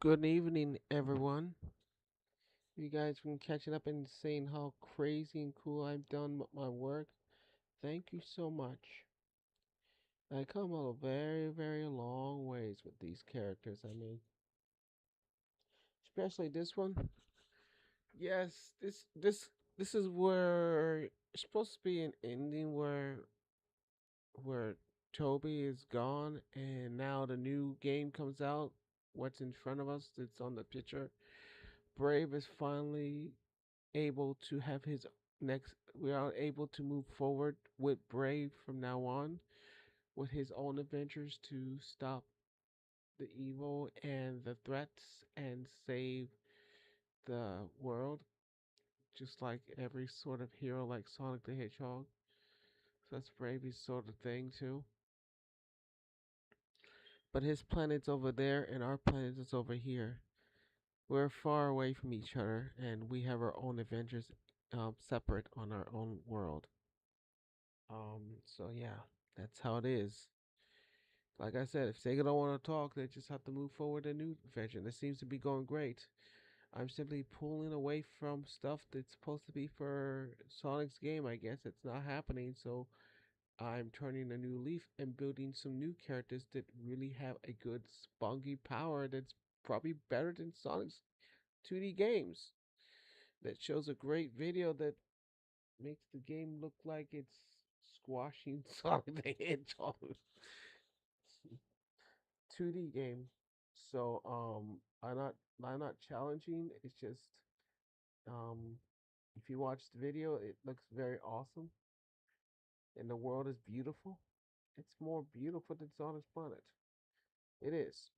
Good evening, everyone. You guys been catching up and saying how crazy and cool I've done with my work. Thank you so much. I come a very, very long ways with these characters. Especially this one. Yes, this is where it's supposed to be an ending where Toby is gone and now the new game comes out. What's in front of us? It's on the picture. Brave is finally able to have his next we are able to move forward with Brave from now on with his own adventures to stop the evil and the threats and save the world, just like every sort of hero like Sonic the Hedgehog. So that's Brave's sort of thing too. But his planet's over there and our planet is over here. We're far away from each other and we have our own adventures separate on our own world. So yeah, that's how it is. Like I said, if Sega don't want to talk, they just have to move forward a new version. It seems to be going great. I'm simply pulling away from stuff that's supposed to be for Sonic's game. I guess it's not happening, so I'm turning a new leaf and building some new characters that really have a good spunky power that's probably better than Sonic's 2D games. That shows a great video that makes the game look like it's squashing Sonic the Hedgehog. 2D game. So I'm not challenging. It's just um if you watch the video, it looks very awesome and the world is beautiful. It's more beautiful than Sonic's Planet. It is.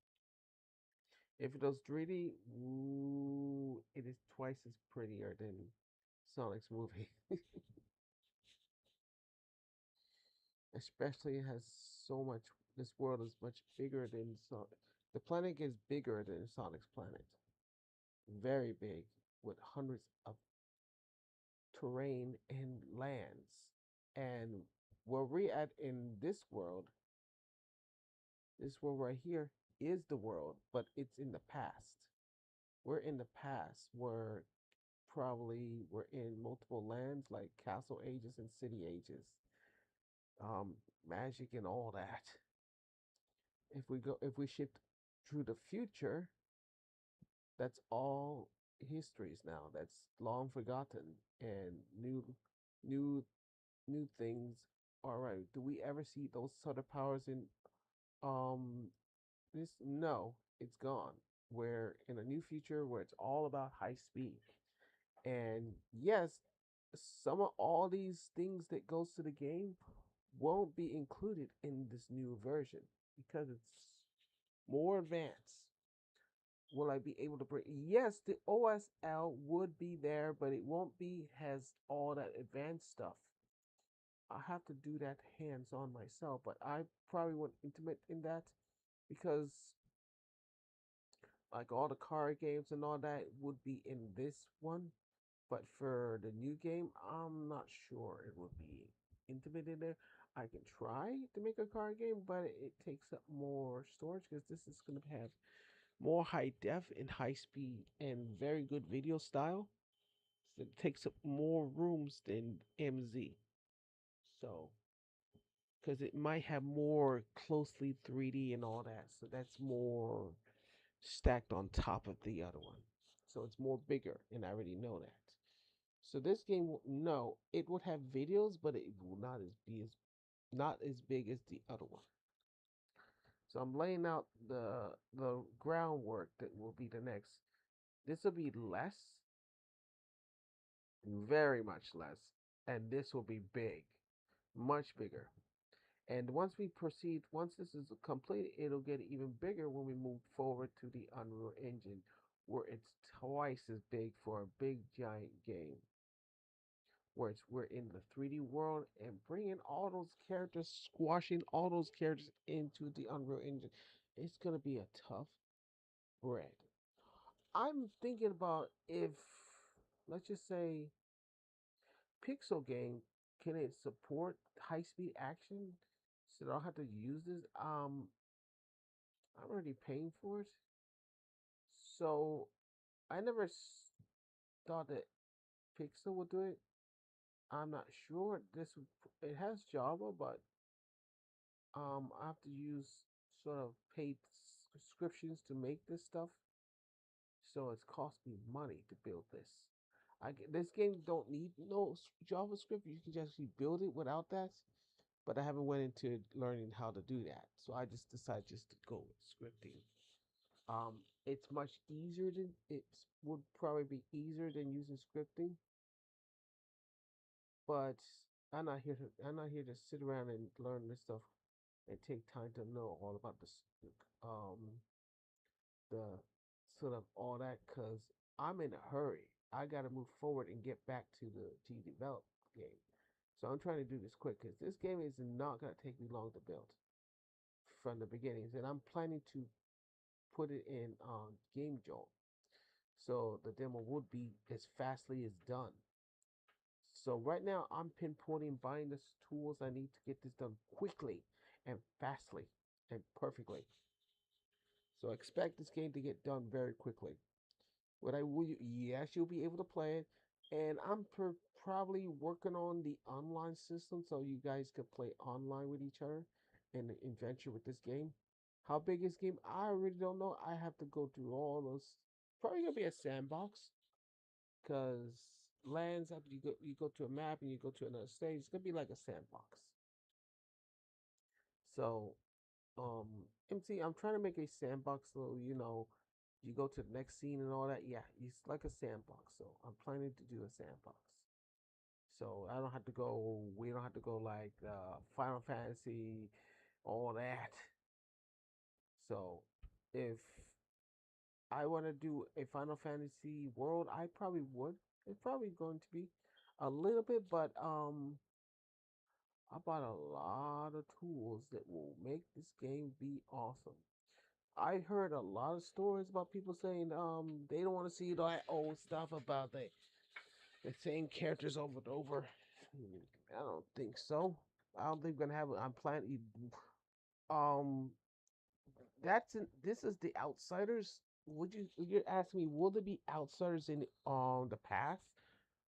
If it was 3D, ooh, it is twice as prettier than Sonic's movie. Especially it has so much. This world is much bigger than Sonic. The planet is bigger than Sonic's planet. Very big, with hundreds of terrain and lands. And where we're at in this world right here, is the world, but it's in the past. We're in the past where probably we're in multiple lands like castle ages and city ages, um, magic and all that. If we shift through the future, that's all histories now. That's long forgotten and new new things. All right. Do we ever see those sort of powers in um this? No, it's gone. We're in a new future where it's all about high speed. And yes, some of all these things that goes to the game won't be included in this new version because it's more advanced. Will I be able to bring? Yes, the OSL would be there, but it won't be has all that advanced stuff. I have to do that hands on myself, but I probably won't intimate in that because like all the card games and all that would be in this one. But for the new game, I'm not sure it would be intimate in there. I can try to make a card game, but it takes up more storage because this is going to have more high def and high speed and very good video style. So it takes up more rooms than MZ. So because it might have more closely 3D and all that. So that's more stacked on top of the other one. So it's more bigger, and I already know that. So this game, no, it would have videos, but it will not as big as the other one. So I'm laying out the groundwork that will be the next. This will be less, very much less, and this will be big, much bigger. And once this is complete, it'll get even bigger when we move forward to the Unreal Engine, where it's twice as big for a big giant game. Where we're in the 3D world and bringing all those characters, squashing all those characters into the Unreal Engine. It's gonna be a tough bread. I'm thinking about if, let's just say, Pixel game, can it support high speed action? So I don't have to use this. I'm already paying for it, So I never thought that Pixel would do it. I'm not sure. It has Java, but I have to use sort of paid subscriptions to make this stuff. So it's cost me money to build this. This game don't need no JavaScript. You can just build it without that. But I haven't went into learning how to do that. So I just decided just to go with scripting. It's much easier than it would probably be easier than using scripting. But I'm not here to sit around and learn this stuff and take time to know all about this the sort of all that because I'm in a hurry. I got to move forward and get back to develop game. So I'm trying to do this quick because this game is not gonna take me long to build from the beginnings, and I'm planning to put it in Game Jolt, so the demo would be as fastly as done. So right now I'm pinpointing buying the tools I need to get this done quickly and fastly and perfectly. So expect this game to get done very quickly. What I will, yes, you'll be able to play it, and I'm probably working on the online system so you guys could play online with each other and adventure with this game. How big is game? I really don't know. I have to go through all those. Probably gonna be a sandbox because lands after you go to a map and you go to another stage. It's gonna be like a sandbox. So MC, I'm trying to make a sandbox so you go to the next scene and all that. Yeah, it's like a sandbox. So I'm planning to do a sandbox. So I don't have to go. We don't have to go like Final Fantasy, all that. So if I want to do a Final Fantasy world, I probably would. It's probably going to be a little bit, but I bought a lot of tools that will make this game be awesome. I heard a lot of stories about people saying they don't want to see that old stuff about the same characters over and over. I don't think so. I don't think we're gonna have. I'm planning. Um, this is the outsiders. Would you ask me? Will there be outsiders in the past?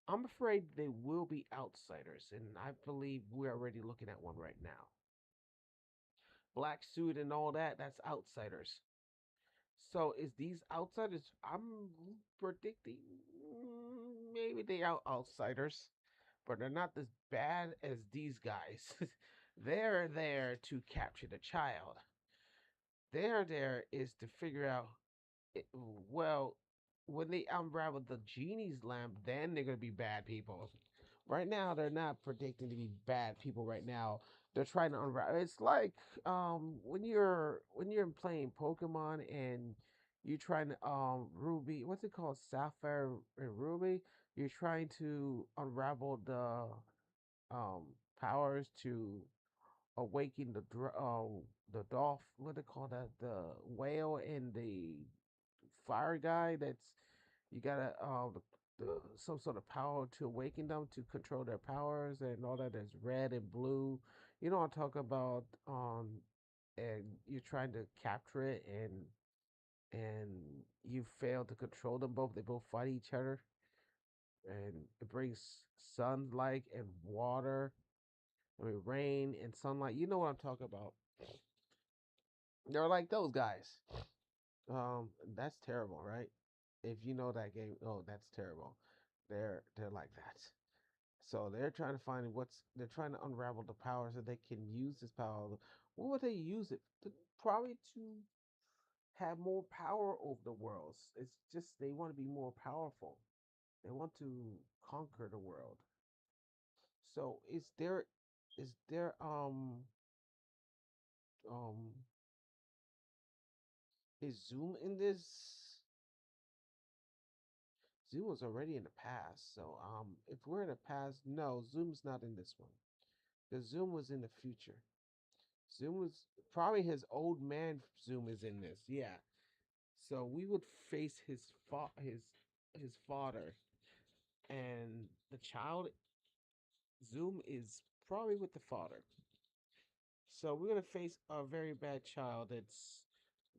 I'm afraid they will be outsiders, and I believe we're already looking at one right now. Black suit and all that. That's outsiders. So is these outsiders? I'm predicting maybe they are outsiders, but they're not as bad as these guys. They're there to capture the child. They're there is to figure out. It, well, when they unravel the genie's lamp, then they're gonna be bad people. Right now, they're not predicting to be bad people. Right now, they're trying to unravel. It's like when you're playing Pokemon and you're trying to Ruby. What's it called? Sapphire and Ruby. You're trying to unravel the um powers to awaken the dolph. What they call that? The whale and the fire guy. That's you gotta some sort of power to awaken them to control their powers and all that. There's red and blue. You know what I'm talking about. And you're trying to capture it and you fail to control them both. They both fight each other, and it brings sunlight and water. I mean, rain and sunlight. You know what I'm talking about. They're like those guys. That's terrible, right? If you know that game, oh, that's terrible. They're like that. So they're trying to find they're trying to unravel the powers that they can use this power. What would they use it? Probably to have more power over the worlds. It's just they want to be more powerful. They want to conquer the world. So is there um is Zoom in this? Zoom was already in the past. So if we're in the past, no, Zoom's not in this one. The Zoom was in the future. Zoom was probably his old man Zoom is in this. Yeah. So we would face his father, and the child Zoom is probably with the father. So we're gonna face a very bad child.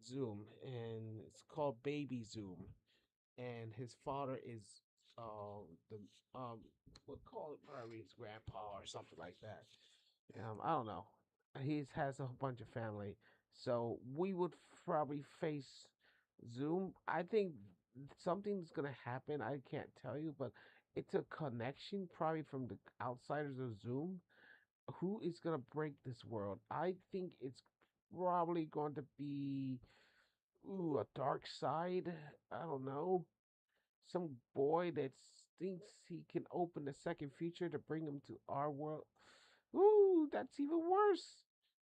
Zoom, and it's called Baby Zoom. And his father is the um we'll call it probably his grandpa or something like that. I don't know. He has a bunch of family, so we would probably face Zoom. I think something's gonna happen. I can't tell you, but it's a connection probably from the outsiders of Zoom. Who is gonna break this world? I think it's probably going to be a dark side. I don't know, some boy that thinks he can open the second future to bring him to our world. Ooh, that's even worse.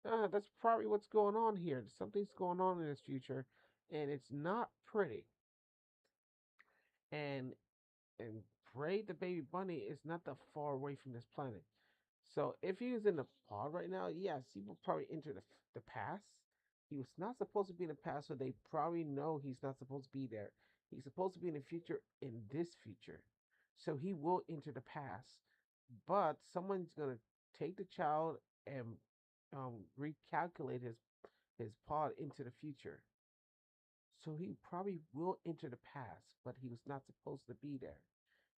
That's probably what's going on here. Something's going on in this future, and it's not pretty. And and Bray the baby bunny is not that far away from this planet. So if he was in the pod right now, yes, he would probably enter the past. He was not supposed to be in the past, so they probably know he's not supposed to be there. He's supposed to be in the future in this future. So he will enter the past. But someone's gonna take the child and recalculate his pod into the future. So he probably will enter the past, but he was not supposed to be there.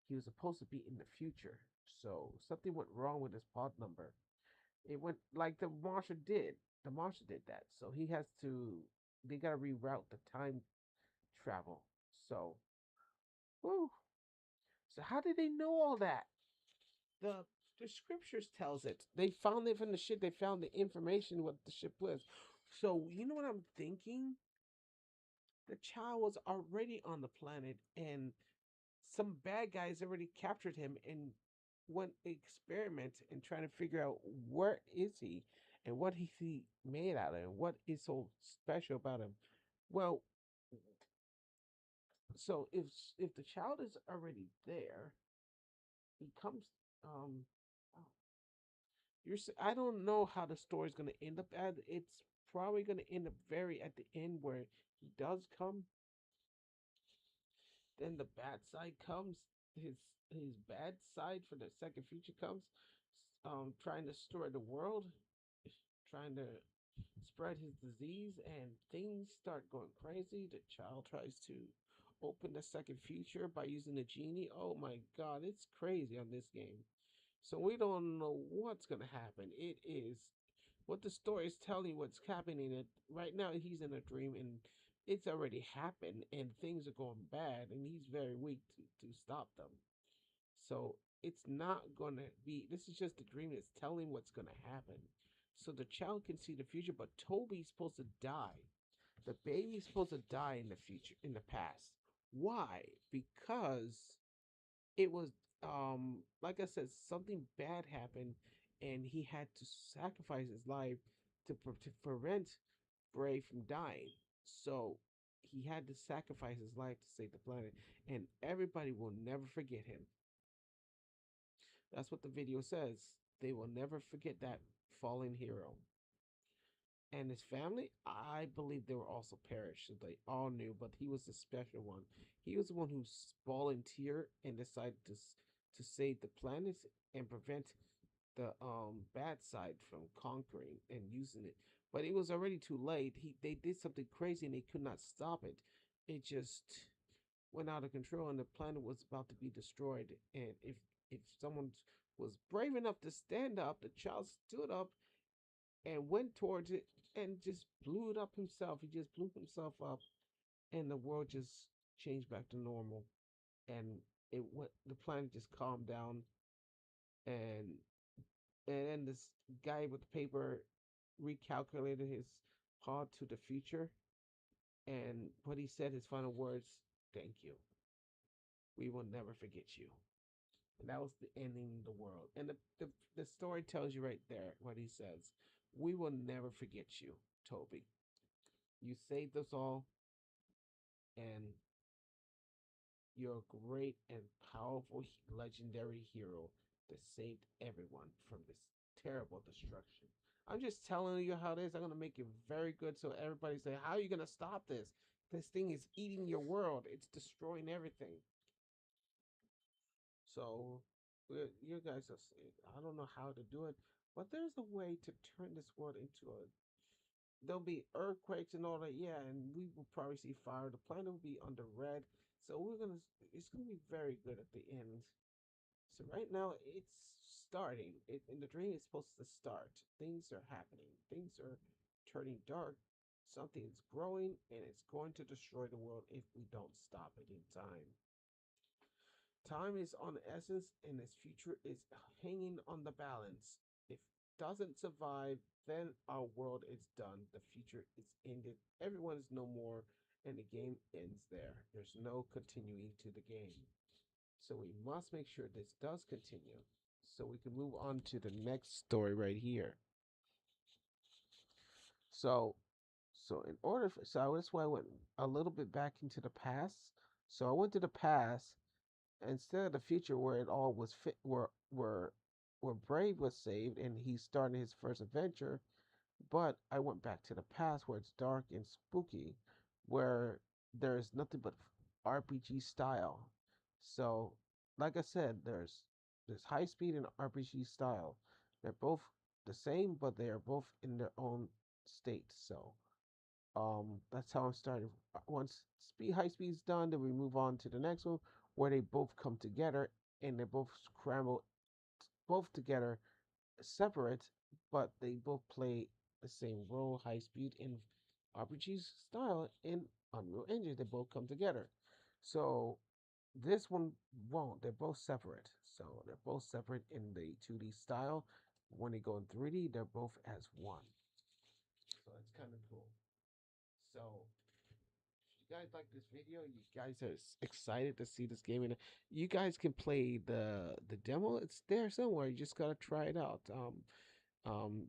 He was supposed to be in the future. So something went wrong with his pod number. It went like the monster did. The monster did that. So he has to. They gotta reroute the time travel. So, whew. So how did they know all that? The the scriptures tells it. They found it from the ship. They found the information what the ship was. So you know what I'm thinking? The child was already on the planet, and some bad guys already captured him and went experiment and trying to figure out where is he and what he made out of and what is so special about him. Well, so if the child is already there, he comes. Um, oh, I don't know how the story's gonna end up. At it's probably gonna end up very at the end where he does come. Then the bad side comes. His his bad side for the second future comes, trying to destroy the world, trying to spread his disease, and things start going crazy. The child tries to open the second future by using the genie. Oh my god, it's crazy on this game. So we don't know what's gonna happen. It is what the story is telling what's happening. Right now he's in a dream and it's already happened and things are going bad and he's very weak to stop them. So it's not gonna be, this is just a dream that's telling what's gonna happen. So the child can see the future, but Toby's supposed to die. The baby's supposed to die in the future, in the past. Why? Because it was like I said, something bad happened and he had to sacrifice his life to prevent Bray from dying. So he had to sacrifice his life to save the planet, and everybody will never forget him. That's what the video says. They will never forget that fallen hero. And his family, I believe they were also perished. So they all knew, but he was the special one. He was the one who volunteered and decided to save the planet and prevent the bad side from conquering and using it. But it was already too late. They did something crazy and they could not stop it. It just went out of control and the planet was about to be destroyed. And if someone was brave enough to stand up, the child stood up and went towards it and just blew it up himself. He just blew himself up, and the world just changed back to normal. And it went. The planet just calmed down, and then this guy with the paper recalculated his pod to the future, and what he said, his final words: "Thank you. We will never forget you." And that was the ending of the world. And the story tells you right there what he says. We will never forget you, Toby. You saved us all, and you're a great and powerful, legendary hero that saved everyone from this terrible destruction. I'm just telling you how it is. I'm gonna make it very good so everybody say, "How are you gonna stop this? This thing is eating your world. It's destroying everything." So, you guys are saying, I don't know how to do it, but there's a way to turn this world into a there'll be earthquakes and all that. Yeah, and we will probably see fire. The planet will be under red. So it's gonna be very good at the end. So right now it's starting. In the dream, it's supposed to start. Things are happening. Things are turning dark. Something is growing, and it's going to destroy the world if we don't stop it in time. Time is on the essence, and its future is hanging on the balance. If it doesn't survive, then our world is done. The future is ended. Everyone is no more, and the game ends there. There's no continuing to the game. So we must make sure this does continue. So we can move on to the next story right here. So, so in order for, so that's why I went a little bit back into the past. So I went to the past instead of the future where it all was fit, where Brave was saved and he's starting his first adventure. But I went back to the past where it's dark and spooky, where there's nothing but RPG style. So, like I said, there's high speed and RPG style. They're both the same, but they are both in their own state. So, that's how I'm starting. Once speed high speed's done, then we move on to the next one where they both come together and they both scramble both together separate, but they both play the same role, high speed and RPG style in Unreal Engine. They both come together. So this one won't. They're both separate. So they're both separate in the 2D style. When they go in 3D, they're both as one. So it's kind of cool. So if you guys like this video, you guys are excited to see this game, and you guys can play the demo. It's there somewhere. You just gotta try it out.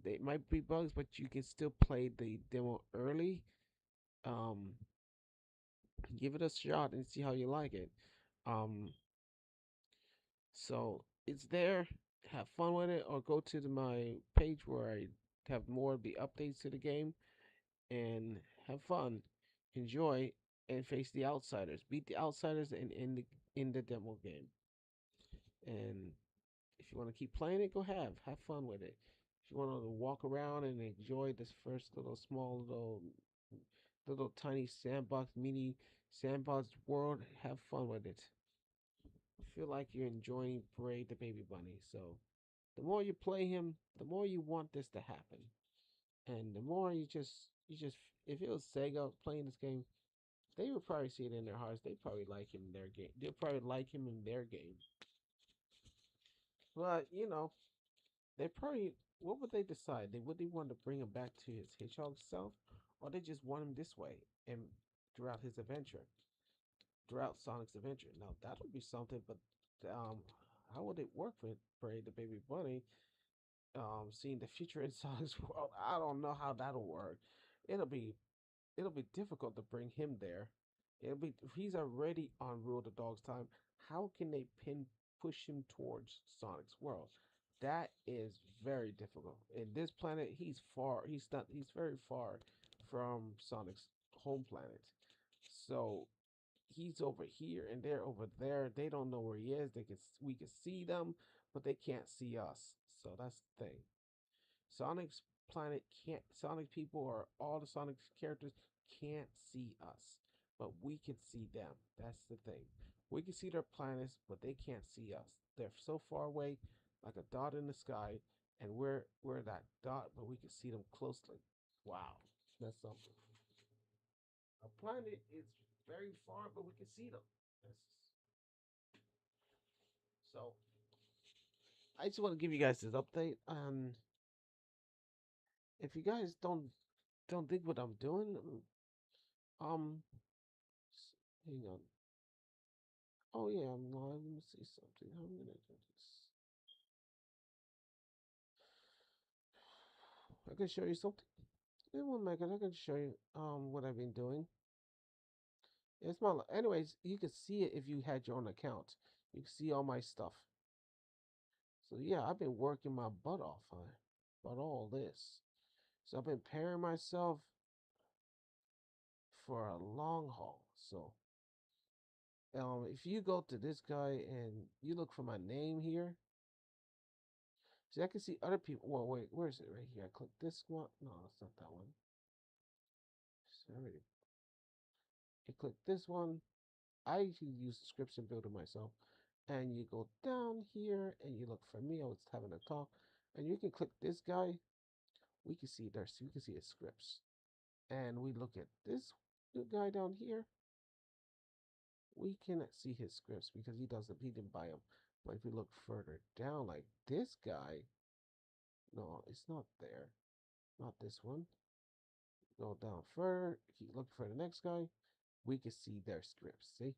They might be bugs, but you can still play the demo early. Um, give it a shot and see how you like it. Um, so it's there. Have fun with it, or go to my page where I have more of the updates to the game and have fun, enjoy, and face the outsiders. Beat the outsiders and in the demo game. And if you want to keep playing it, go have fun with it. If you want to walk around and enjoy this first little small little tiny sandbox mini sandbox world, have fun with it. Feel like you're enjoying Parade the Baby Bunny. So the more you play him, the more you want this to happen, and the more you just if it was Sega playing this game, they would probably see it in their hearts. They probably like him in their game. They'll probably like him in their game. But they probably what would they decide? Would they want to bring him back to his hedgehog self, or they just want him this way and throughout his adventure, throughout Sonic's adventure? Now that would be something, but um, how would it work for Braid the Baby Bunny? Seeing the future in Sonic's world, I don't know how that'll work. It'll be it'll be difficult to bring him there. It'll be if he's already on Rule the Dog's time. How can they push him towards Sonic's world? That is very difficult. In this planet, he's far. He's not. He's very far from Sonic's home planet. So he's over here and they're over there. They don't know where he is. We can see them, but they can't see us. So that's the thing. Sonic's planet can't Sonic people or all the Sonic characters can't see us, but we can see them. That's the thing. We can see their planets, but they can't see us. They're so far away, like a dot in the sky, and we're that dot, but we can see them closely. Wow, that's something. A planet is very far, but we can see them. That's, so I just want to give you guys this update. If you guys don't think what I'm doing, um, hang on. Oh yeah, I'm live. Let me see something. How am I gonna do this? I can show you something. In 1 minute, I can show you what I've been doing. It's my anyways. You can see it if you had your own account. You can see all my stuff. So yeah, I've been working my butt off on about all this. So I've been preparing myself for a long haul. So if you go to this guy and you look for my name here, see I can see other people. Well, wait, where is it? Right here. I click this one. No, that's not that one. Alright. You click this one. I usually use the description builder myself. And you go down here and you look for me. I was having a talk. And you can click this guy. We can see there. So you can see his scripts. And we look at this guy down here. We cannot see his scripts because he didn't buy them. But if we look further down, like this guy, no, it's not there. Not this one. Go down further. Keep looking for the next guy. We can see their scripts. See,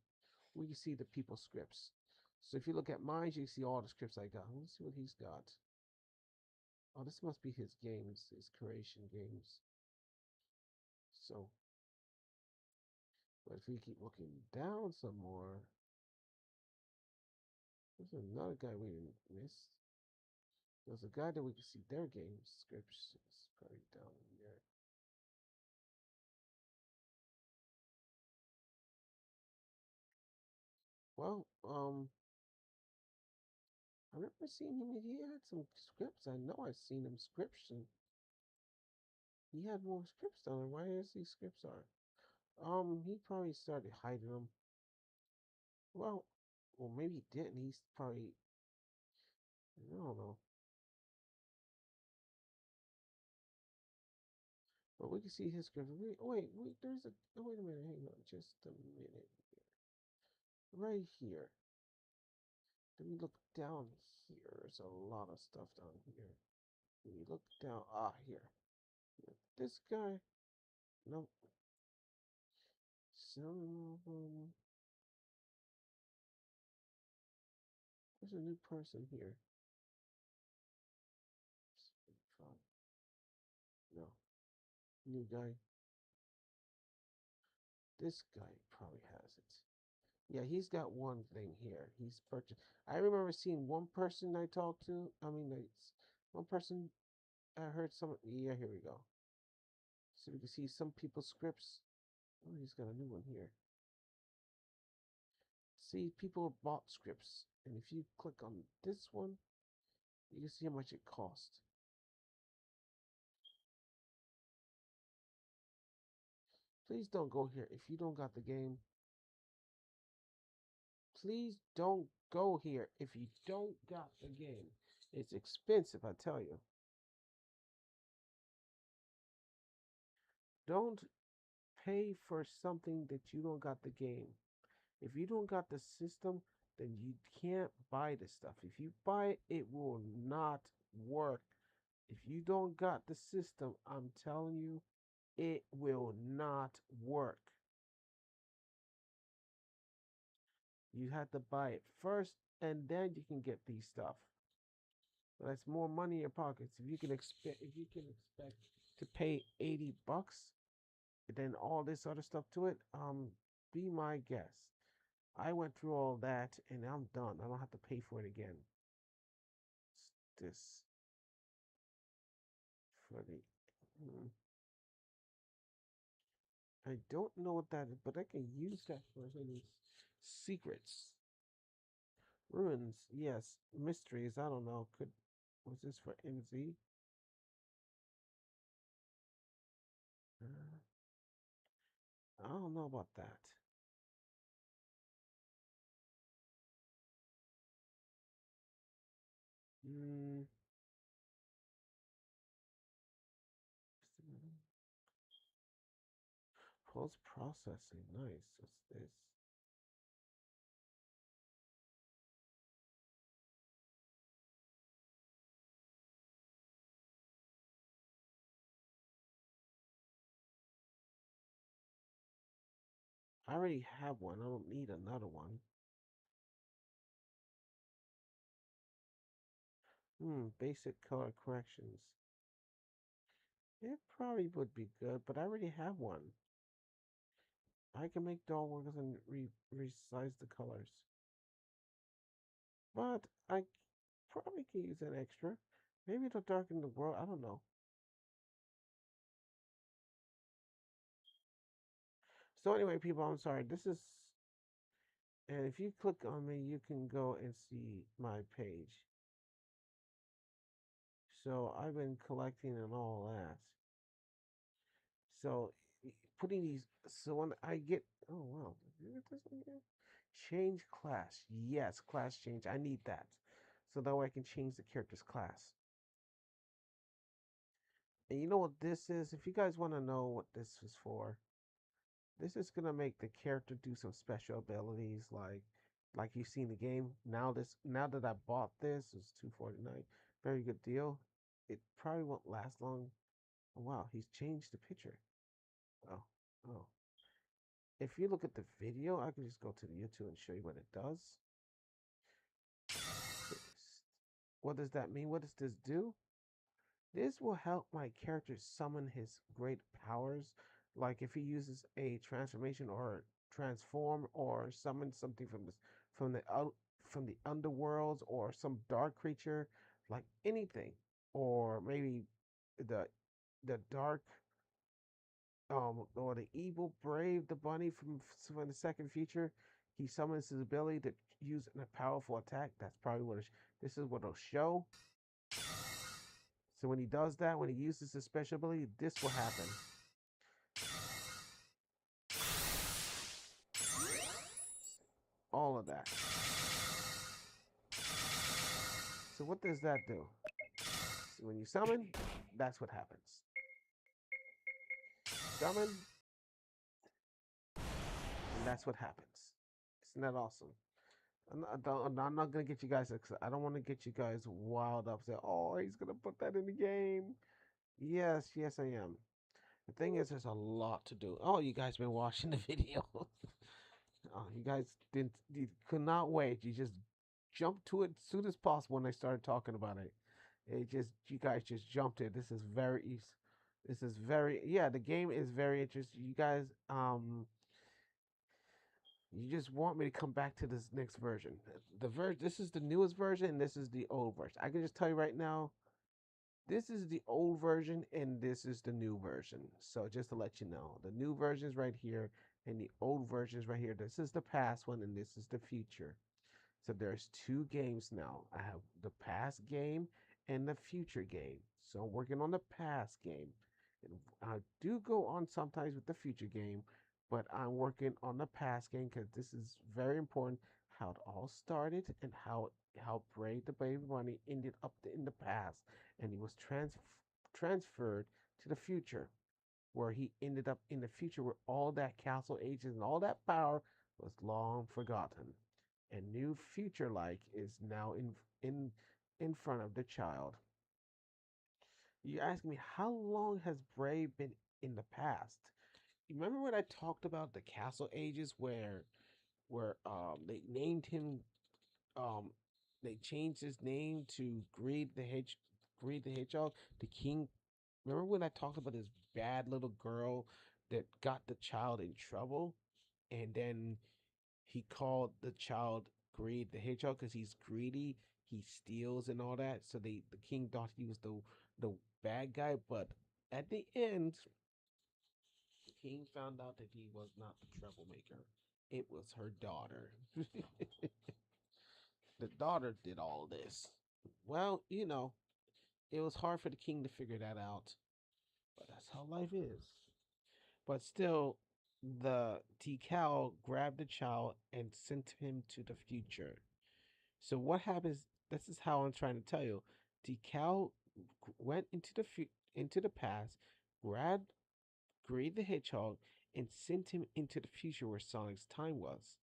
we can see the people's scripts. So if you look at mine, you can see all the scripts I got. Let's see what he's got. Oh, this must be his games, his creation games. So, but if we keep looking down some more, there's another guy we didn't miss. There's a guy that we can see their game scripts. It's probably down here. Well, I remember seeing him. He had some scripts. I know I've seen him scripts, and he had more scripts down there. Why is these scripts are? He probably started hiding them. Well, well, maybe he didn't. He's probably, I don't know. But we can see his script. Wait, there's a, oh, wait a minute, hang on, just a minute. Right here. Let me look down here. There's a lot of stuff down here. When you look down, here. This guy, no. Some of them, there's a new person here. No, new guy. This guy probably has it. Yeah, he's got one thing here. He's purchased. I remember seeing one person I talked to. I mean, it's one person I heard some. Yeah, here we go. So we can see some people's scripts. Oh, he's got a new one here. See, people bought scripts. And if you click on this one, you can see how much it cost. Please don't go here. If you don't got the game, please don't go here if you don't got the game. It's expensive, I tell you. Don't pay for something that you don't got the game. If you don't got the system, then you can't buy the stuff. If you buy it, it will not work. If you don't got the system, I'm telling you, it will not work. You have to buy it first, and then you can get these stuff. That's more money in your pockets. If you can expect to pay 80 bucks, then all this other stuff to it, be my guest. I went through all that and I'm done. I don't have to pay for it again. This for the I don't know what that is, but I can use that for any secrets. Ruins, yes. Mysteries, I don't know. Was this for MZ? I don't know about that. Hmm. Post processing, nice. What's this? I already have one. I don't need another one. Basic color corrections. It probably would be good, but I already have one. I can make doll workers and resize the colors. But I probably can use an extra. Maybe it'll darken the world. I don't know. So anyway, people, I'm sorry. This is, and if you click on me, you can go and see my page. So I've been collecting and all that. So putting these. So when I get, oh wow, change class. Yes, class change. I need that, so that way I can change the character's class. And you know what this is? If you guys want to know what this is for, this is gonna make the character do some special abilities, like you see in the game. Now that I bought this, it's 249. Very good deal. It probably won't last long. Oh, wow, he's changed the picture. Oh, oh. If you look at the video, I can just go to the YouTube and show you what it does. What does that mean? What does this do? This will help my character summon his great powers. Like if he uses a transformation or transform or summon something from the out from the underworlds or some dark creature, like anything, or maybe the dark or the evil brave the bunny from the second feature. He summons his ability to use a powerful attack. That's probably this is what it'll show. So when he does that, when he uses his special ability, this will happen. All of that. So what does that do? So when you summon, that's what happens. Summon, and that's what happens. Isn't that awesome? I'm not gonna get you guys. I don't want to get you guys wild up. Say, oh, he's gonna put that in the game. Yes, yes, I am. The thing is, there's a lot to do. Oh, you guys been watching the video. Oh, you guys you could not wait. You just jumped to it as soon as possible when I started talking about it. You guys just jumped it. This is very easy. This is very, yeah, the game is very interesting. You guys, you just want me to come back to this next version. This is the newest version, and this is the old version. I can just tell you right now, this is the old version, and this is the new version. So just to let you know, the new version is right here, and the old version is right here. This is the past one, and this is the future. So there's two games now. I have the past game and the future game. So I'm working on the past game. And I do go on sometimes with the future game, but I'm working on the past game because this is very important. How it all started and how Brave the Baby Bunny ended up in the past, and he was transferred to the future, where he ended up in the future where all that castle ages and all that power was long forgotten. And new future like is now in front of the child. You ask me how long has Brave been in the past? You remember when I talked about the castle ages where they named him um they changed his name to Greed the Hedgehog, the king. Remember when I talked about this bad little girl that got the child in trouble, and then he called the child Greed the Hedgehog because he's greedy, he steals and all that. So the king thought he was the bad guy, but at the end, the king found out that he was not the troublemaker. It was her daughter. The daughter did all this. Well, it was hard for the king to figure that out, but that's how life is. But still, the decal grabbed the child and sent him to the future. So what happens? This is how I'm trying to tell you. Decal went into the past, grabbed Greed the Hedgehog, and sent him into the future where Sonic's time was.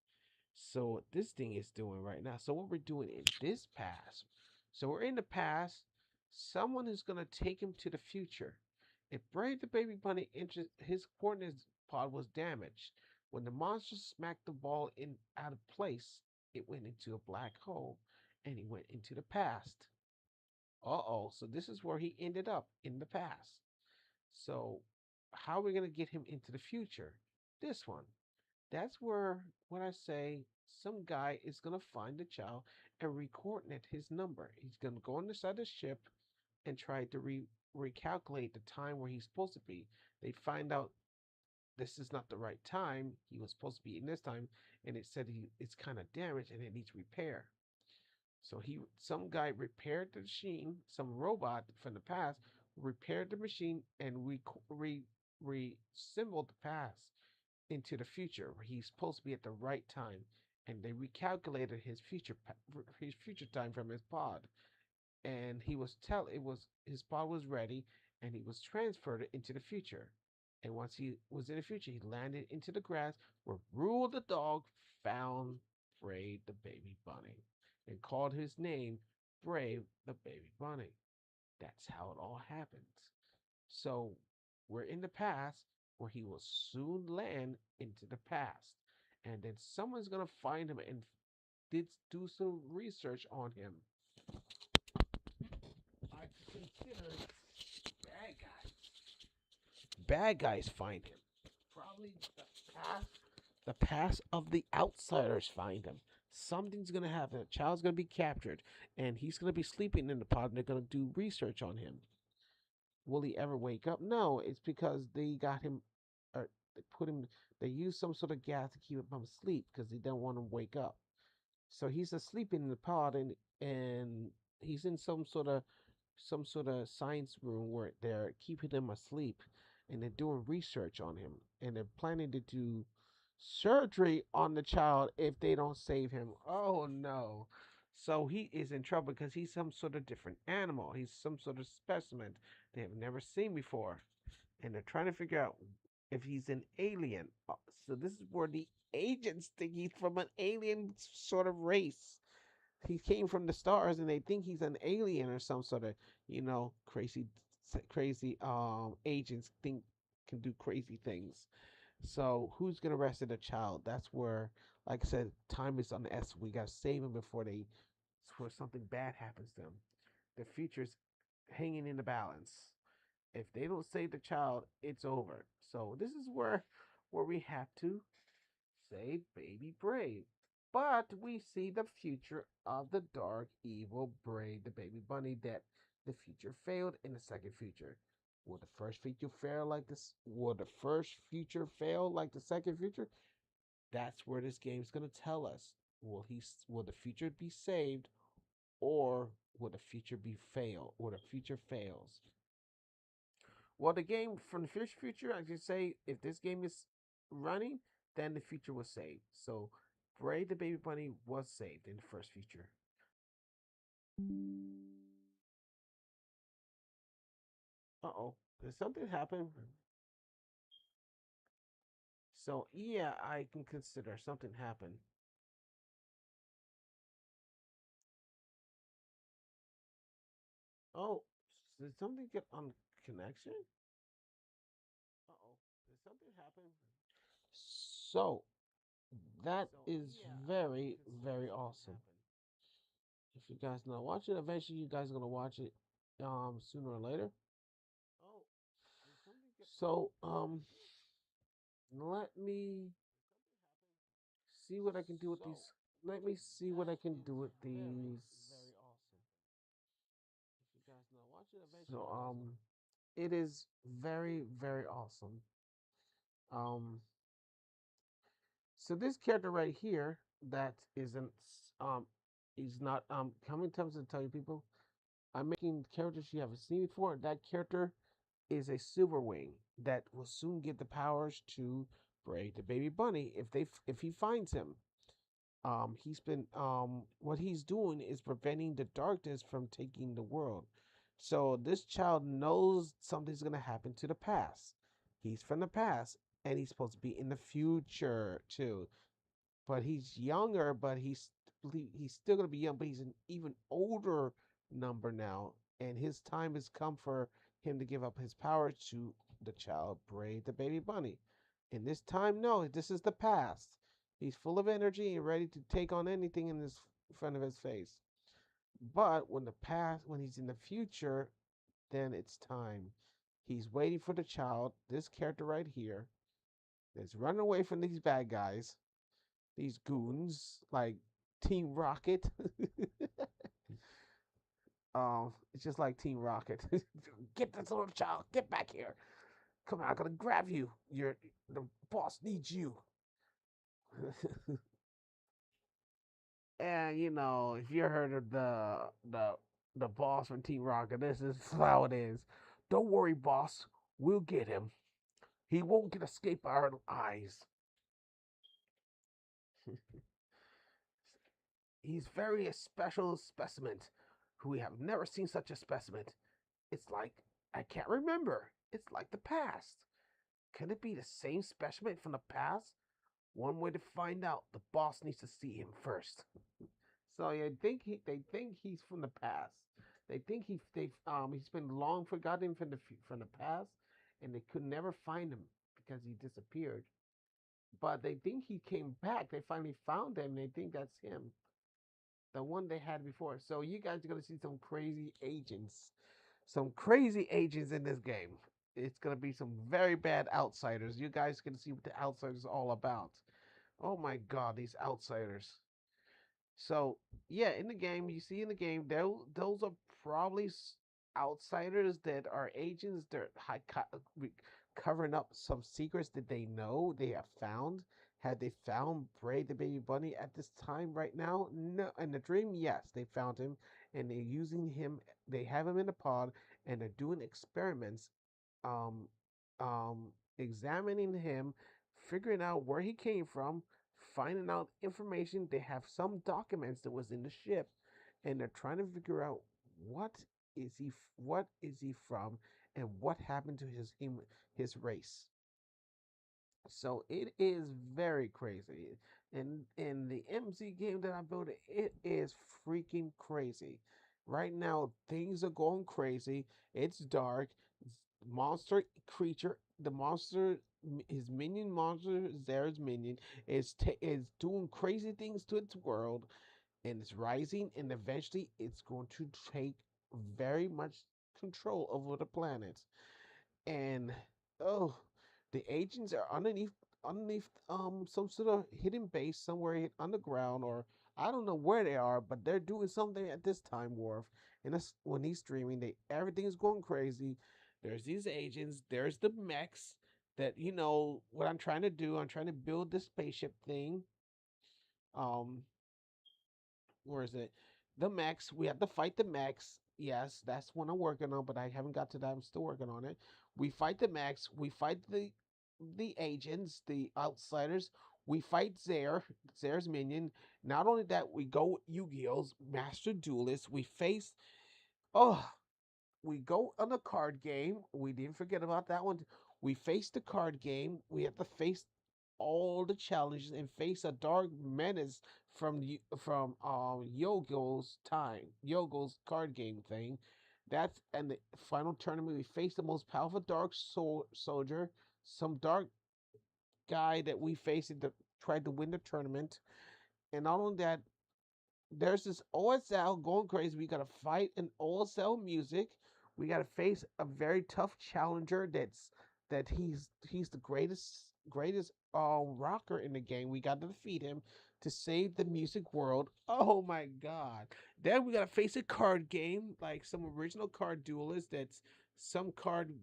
So what this thing is doing right now. So what we're doing in this past. So we're in the past. Someone is gonna take him to the future. If Brave the Baby Bunny his coordinates pod was damaged. When the monster smacked the ball in out of place, it went into a black hole and he went into the past. Uh-oh. So this is where he ended up in the past. So how are we gonna get him into the future? This one. That's where when I say some guy is gonna find the child and recoordinate his number. He's gonna go on the side of the ship and try to recalculate the time where he's supposed to be. They find out this is not the right time. He was supposed to be in this time, and it said it's kind of damaged and it needs repair. So some guy repaired the machine, some robot from the past repaired the machine and reassembled the past into the future where he's supposed to be at the right time, and they recalculated his future time from his pod, and he was tell it was his pod was ready, and he was transferred into the future. And once he was in the future, he landed into the grass where Rule the dog found Brave the baby bunny and called his name Brave the baby bunny. That's how it all happens. So we're in the past where he will soon land into the past. And then someone's going to find him and did do some research on him. I consider bad guys. Bad guys find him. Probably the past of the outsiders find him. Something's gonna happen. A child's gonna be captured, and he's gonna be sleeping in the pod. And they're gonna do research on him. Will he ever wake up? No, it's because they got him, or they put him. They use some sort of gas to keep him from sleep because they don't want him to wake up. So he's asleep in the pod, and he's in some sort of science room where they're keeping him asleep, and they're doing research on him, and they're planning to do surgery on the child if they don't save him. Oh no. So he is in trouble because he's some sort of different animal. He's some sort of specimen they have never seen before. And they're trying to figure out if he's an alien. So this is where the agents think he's from an alien sort of race. He came from the stars, and they think he's an alien or some sort of, crazy agents think can do crazy things. So who's gonna rescue the child? That's where, like I said, time is on the essence. We gotta save him before something bad happens to him. The future's hanging in the balance. If they don't save the child, it's over. So this is where we have to save baby Brave. But we see the future of the dark, evil Brave, the baby bunny, that the future failed in the second future. Will the first future fail like this? Will the first future fail like the second future? That's where this game's gonna tell us. Will the future be saved, or will the future be fail, or the future fails? Well, the game from the first future, I can say if this game is running, then the future was saved. So Bray the baby bunny was saved in the first future. Uh-oh. Did something happen? So yeah, I can consider something happened. Oh, did something get on connection? Uh-oh. Did something happen? So that is very, very awesome. If you guys not watch it, eventually you guys are gonna watch it sooner or later. Oh, so let me see what I can do with these. Let me see what I can do with these. So it is very, very awesome. Um, so this character right here that isn't is not how many times I tell you people I'm making characters you haven't seen before. That character is a silver wing that will soon get the powers to break the baby bunny if he finds him. He's been what he's doing is preventing the darkness from taking the world. So this child knows something's gonna happen to the past. He's from the past, and he's supposed to be in the future too. But he's younger, but he's still gonna be young, but he's an even older number now, and his time has come for him to give up his power to the child Braid the baby bunny. In this time, no, this is the past. He's full of energy and ready to take on anything in his front of his face. But when he's in the future, then it's time. He's waiting for the child, this character right here, that's running away from these bad guys, these goons like Team Rocket. It's just like Team Rocket. Get this little child, get back here. Come on, I'm gonna grab you. The boss needs you. And if you heard of the boss from Team Rocket, this is how it is. Don't worry, boss. We'll get him. He won't get escape our eyes. He's very a special specimen. We have never seen such a specimen. It's like I can't remember. It's like the past. Can it be the same specimen from the past? One way to find out, the boss needs to see him first. So yeah, they think he's from the past. They think he's been long forgotten from the past, and they could never find him because he disappeared. But they think he came back. They finally found him. They think that's him, the one they had before. So you guys are gonna see some crazy agents in this game. It's gonna be some very bad outsiders. You guys can see what the outsiders are all about. Oh my God, these outsiders. So yeah, in the game, you see in the game, those are probably outsiders that are agents. They're covering up some secrets that they know they have found. Had they found Bray the baby bunny at this time right now? No. In the dream, yes, they found him, and they're using him. They have him in a pod, and they're doing experiments, um, um, examining him, figuring out where he came from, finding out information. They have some documents that was in the ship, and they're trying to figure out what what is he from, and what happened to his race. So it is very crazy. And in the MC game that I built, it is freaking crazy. Right now, things are going crazy. It's dark. Monster creature, the monster, his minion monster, Zera's minion, is doing crazy things to its world, and it's rising, and eventually it's going to take very much control over the planet. And oh, the agents are underneath some sort of hidden base somewhere underground, or I don't know where they are, but they're doing something at this time, Worf. And that's when he's streaming, they everything's going crazy. There's these agents, there's the mechs that what I'm trying to do. I'm trying to build this spaceship thing. Um, where is it? The mechs. We have to fight the mechs. Yes, that's what I'm working on, but I haven't got to that. I'm still working on it. We fight the mechs. We fight the agents, the outsiders. We fight Zare's minion. Not only that, we go Yu-Gi-Oh's Master Duelist. Oh, we go on a card game. We didn't forget about that one. We face the card game. We have to face all the challenges and face a dark menace from Yogo's card game thing. That's and the final tournament. We face the most powerful soldier, some dark guy that we faced that tried to win the tournament. And not only that, there's this OSL going crazy. We gotta fight an OSL music. We gotta face a very tough challenger that he's the greatest rocker in the game. We gotta defeat him to save the music world. Oh my God. Then we gotta face a card game, like some original card duelist that's some card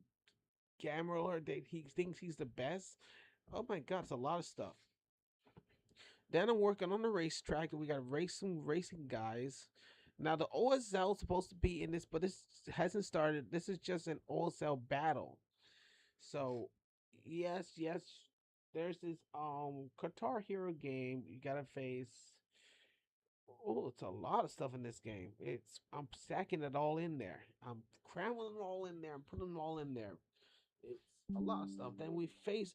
gambler that he thinks he's the best. Oh my God, it's a lot of stuff. Then I'm working on the racetrack, and we got to race some racing guys. Now the OSL is supposed to be in this, but this hasn't started. This is just an OSL battle. So yes, there's this Qatar Hero game. You gotta face. Oh, it's a lot of stuff in this game. I'm stacking it all in there. I'm cramming it all in there. I'm putting it all in there. It's a lot of stuff. Then we face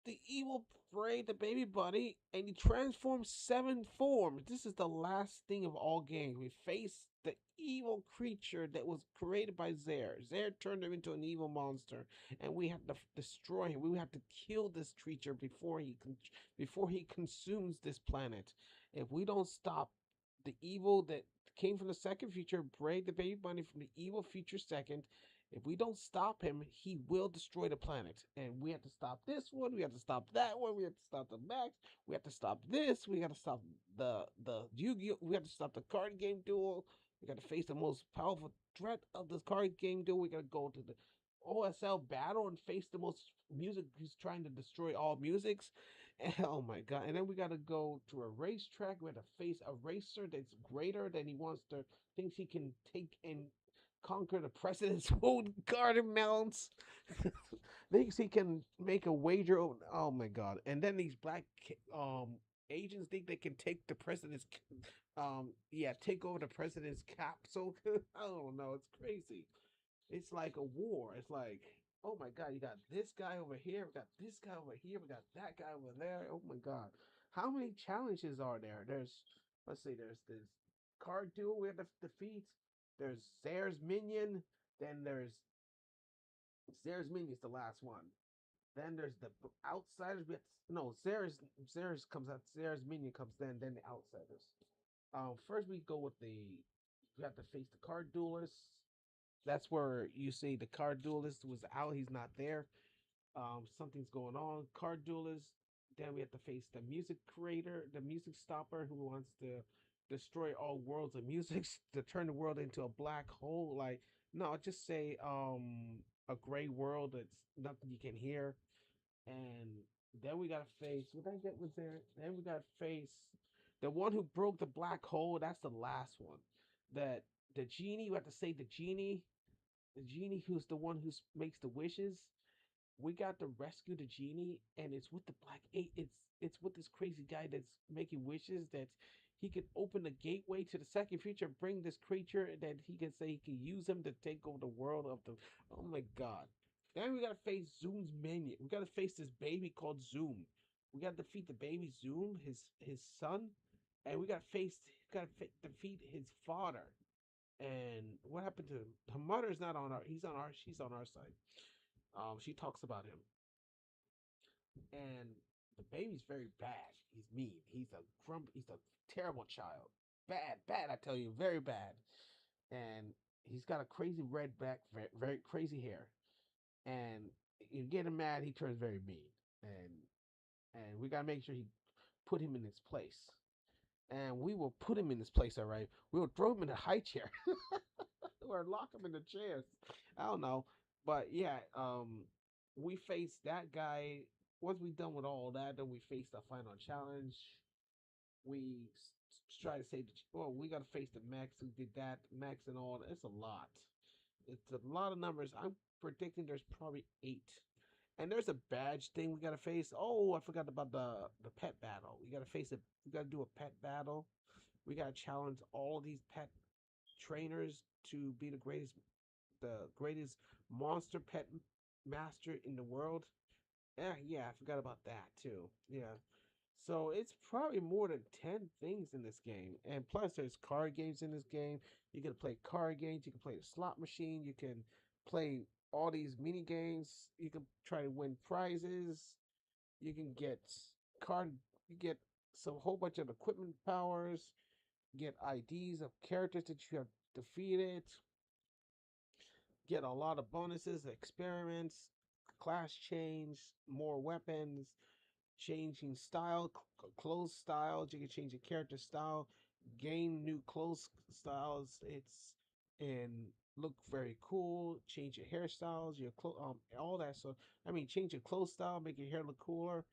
the evil Bray, the baby bunny, and he transforms 7 forms. This is the last thing of all games. We face the evil creature that was created by Zare. Zare turned him into an evil monster, and we have to destroy him. We have to kill this creature before he consumes this planet. If we don't stop the evil that came from the second future, Bray, the baby bunny from the evil future second, if we don't stop him, he will destroy the planet. And we have to stop this one. We have to stop that one. We have to stop the Max. We have to stop this. We got to stop the Yu-Gi-Oh. We have to stop the card game duel. We got to face the most powerful threat of the card game duel. We got to go to the OSL battle and face the most music who's trying to destroy all musics. And, oh my God. And then we got to go to a racetrack. We have to face a racer that's greater than he wants to, thinks he can take and conquer the president's own garden mounts. Thinks he can make a wager. Oh my god! And then these black agents think they can take the president's yeah, take over the president's capsule. I don't know. It's crazy. It's like a war. It's like, oh my god, you got this guy over here, we got this guy over here, we got that guy over there. Oh my god, how many challenges are there? There's, let's see, there's this card duel we have to defeat. There's Zare's minion. Then there's Zare's minion's the last one. Then there's the outsiders. We have to, no, Zare's comes out. Zare's minion comes then the outsiders. First we go with the, we have to face the card duelists. That's where you see the card duelist was out. He's not there. Something's going on. Card duelist. Then we have to face the music creator, the music stopper, who wants to destroy all worlds of music, to turn the world into a black hole. Like, no, just say a gray world that's nothing you can hear. And then we gotta face, what I get was there. Then we gotta face the one who broke the black hole. That's the last one. That the genie. You have to say the genie who's the one who makes the wishes. We got to rescue the genie, and it's with the black eight. It's with this crazy guy that's making wishes that he can open the gateway to the second future, bring this creature that he can say he can use him to take over the world of the. Oh my god! Then we gotta face Zoom's minion. We gotta face this baby called Zoom. We gotta defeat the baby Zoom, his son, and we defeat his father. And what happened to him? Her mother's not on our. He's on our. She's on our side. She talks about him, and the baby's very bad. He's mean. He's a He's a terrible child. Bad, bad. I tell you, very bad. And he's got a crazy red back, very, very crazy hair. And you get him mad, he turns very mean. And we gotta make sure he put him in his place. And we will put him in his place, all right. We will throw him in a high chair. Or lock him in the chairs. I don't know. But yeah, we face that guy. Once we done with all that, then we face the final challenge. We try to save the. Well, we got to face the Max who did that. Max and all. It's a lot. It's a lot of numbers. I'm predicting there's probably 8. And there's a badge thing we gotta face. Oh, I forgot about the pet battle. We gotta face it. We gotta do a pet battle. We gotta challenge all these pet trainers to be the greatest monster pet master in the world. Yeah, I forgot about that too. Yeah. So it's probably more than 10 things in this game. And plus there's card games in this game. You can play card games, you can play the slot machine, you can play all these mini games, you can try to win prizes, you can get card you get some whole bunch of equipment powers, get IDs of characters that you have defeated, get a lot of bonuses, experiments, class change, more weapons, changing style, clothes styles. You can change your character style, gain new clothes styles. It's and look very cool. Change your hairstyles, all that. So I mean, change your clothes style, make your hair look cooler.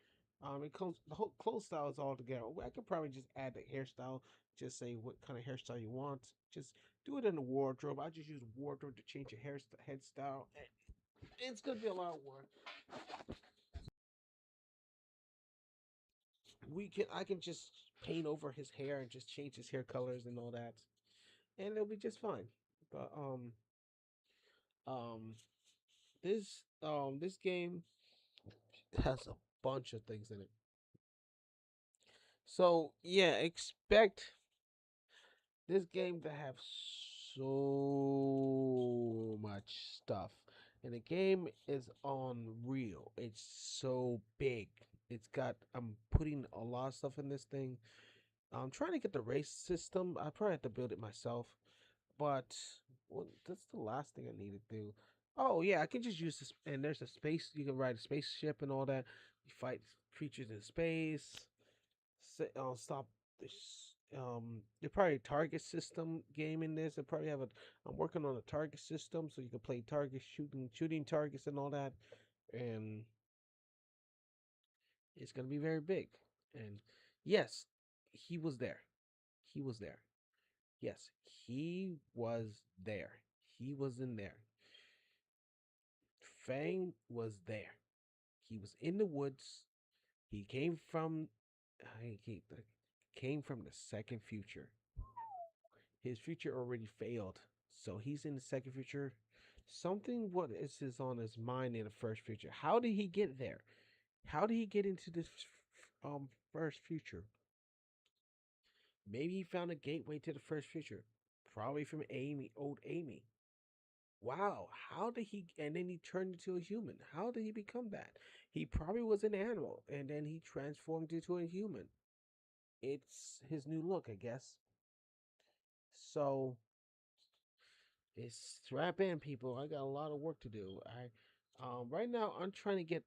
It comes the whole clothes style is all together. I could probably just add the hairstyle. Just say what kind of hairstyle you want. Just do it in the wardrobe. I just use wardrobe to change your head style. It's gonna be a lot of work. I can just paint over his hair and just change his hair colors and all that, and it'll be just fine. But um this game has a bunch of things in it. So yeah, expect this game to have so much stuff. And the game is unreal. It's so big. It's got I'm putting a lot of stuff in this thing. I'm trying to get the race system. I probably have to build it myself. But well, that's the last thing I need to do. Oh yeah, I can just use this. And there's a space. You can ride a spaceship and all that. You fight creatures in space. Stop this. They probably a target system game in this. They probably have a. I'm working on a target system so you can play target shooting targets and all that. And it's gonna be very big. And yes, he was there. He was there. Yes, he was there. He was in there. Fang was there. He was in the woods. He came from he came from the second future. His future already failed. So he's in the second future. Something what is his on his mind in the first future. How did he get there? How did he get into this first future? Maybe he found a gateway to the first future. Probably from Amy, old Amy. Wow, how did he and then he turned into a human? How did he become that? He probably was an animal and then he transformed into a human. It's his new look, I guess. So it's strap in, people. I got a lot of work to do. I right now I'm trying to get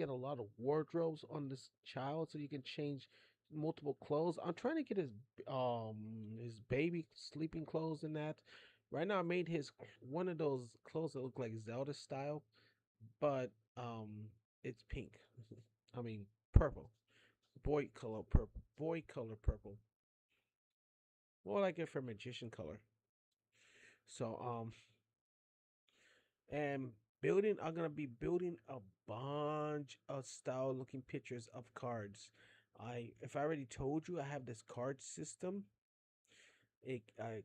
a lot of wardrobes on this child so you can change multiple clothes. I'm trying to get um his baby sleeping clothes in that. Right now I made his one of those clothes that look like Zelda style, but it's pink. I mean purple. Boy color purple. Boy color purple. More like it for magician color. So and building I'm gonna be building a bunch of style looking pictures of cards. I if I already told you I have this card system, it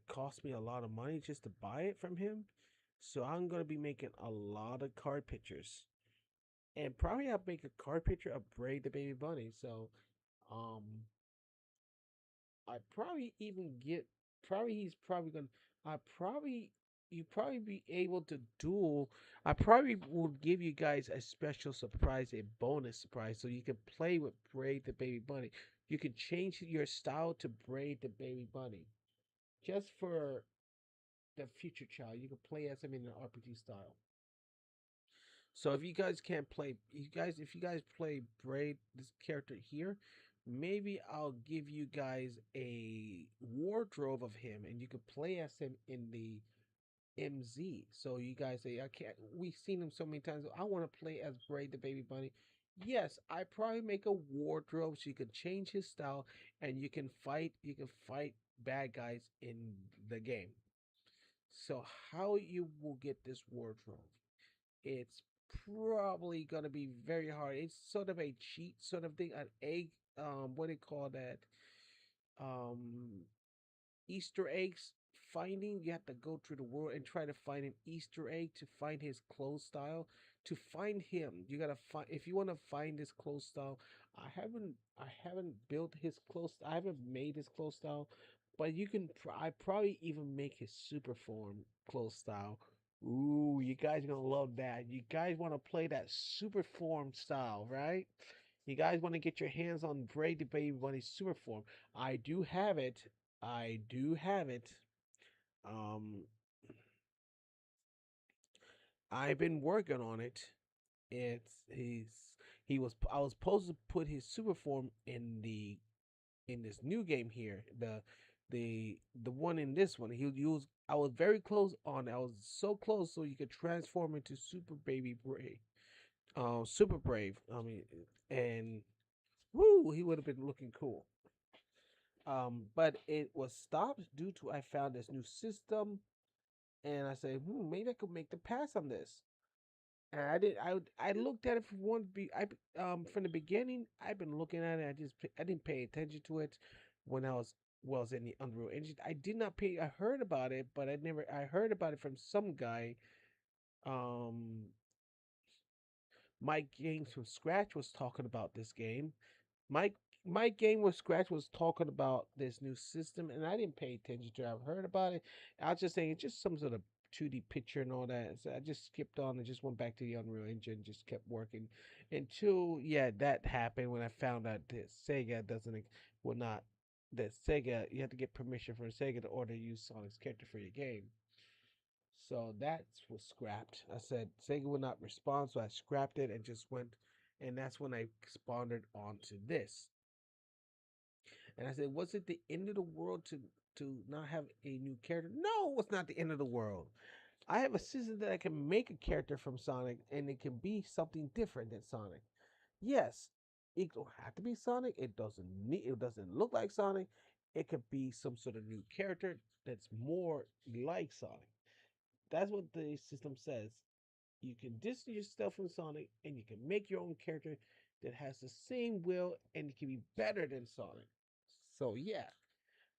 cost me a lot of money just to buy it from him. So I'm gonna be making a lot of card pictures. And probably I'll make a card picture of Braid the Baby Bunny. So um I probably even get probably he's probably gonna I probably you probably be able to duel. I probably will give you guys a special surprise, a bonus surprise, so you can play with Braid the Baby Bunny. You can change your style to Braid the Baby Bunny. Just for the future child, you can play as him in an RPG style. So if you guys can't play, if you guys play Braid, this character here, maybe I'll give you guys a wardrobe of him, and you can play as him in the MZ. So you guys say, I can't. We've seen him so many times. I want to play as Braid the Baby Bunny. Yes, I probably make a wardrobe so you can change his style, and you can fight. You can fight bad guys in the game. So how you will get this wardrobe? It's probably gonna be very hard. It's sort of a cheat sort of thing, an egg. What do you call that? Um, Easter eggs finding. You have to go through the world and try to find an Easter egg to find his clothes style. To find him, you gotta find. If you want to find his clothes style, I haven't built his clothes. I haven't made his clothes style, but you can. I probably even make his super form clothes style. Ooh, you guys are gonna love that. You guys want to play that super form style, right? You guys want to get your hands on Braid the Baby Bunny super form. I do have it. I do have it. Um, I've been working on it. He was I was supposed to put his super form in this new game here. The one in this one. He'll use I was very close on it. I was so close so you could transform into Super Baby Brave. Super Brave. I mean and woo, he would have been looking cool. But it was stopped due to I found this new system and I said, maybe I could make the pass on this. And I did. I looked at it from from the beginning. I've been looking at it. I didn't pay attention to it when I was in the Unreal Engine. I did not pay. I heard about it, but I heard about it from some guy. Um, Mike Games from Scratch was talking about this game. Mike Mike Game with Scratch was talking about this new system, and I didn't pay attention to it. I've heard about it. I was just saying it's just some sort of 2D picture and all that. So I just skipped on and just went back to the Unreal Engine, just kept working. And two, yeah, that happened when I found out that Sega doesn't will not that Sega you have to get permission from Sega to order use Sonic's character for your game. So that was scrapped. I said Sega would not respond, so I scrapped it and just went. And that's when I spawned onto this. And I said, was it the end of the world to not have a new character? No, it's not the end of the world. I have a system that I can make a character from Sonic, and it can be something different than Sonic. Yes, it don't have to be Sonic. It doesn't need. It doesn't look like Sonic. It could be some sort of new character that's more like Sonic. That's what the system says. You can distance yourself from Sonic and you can make your own character that has the same will and it can be better than Sonic. So yeah,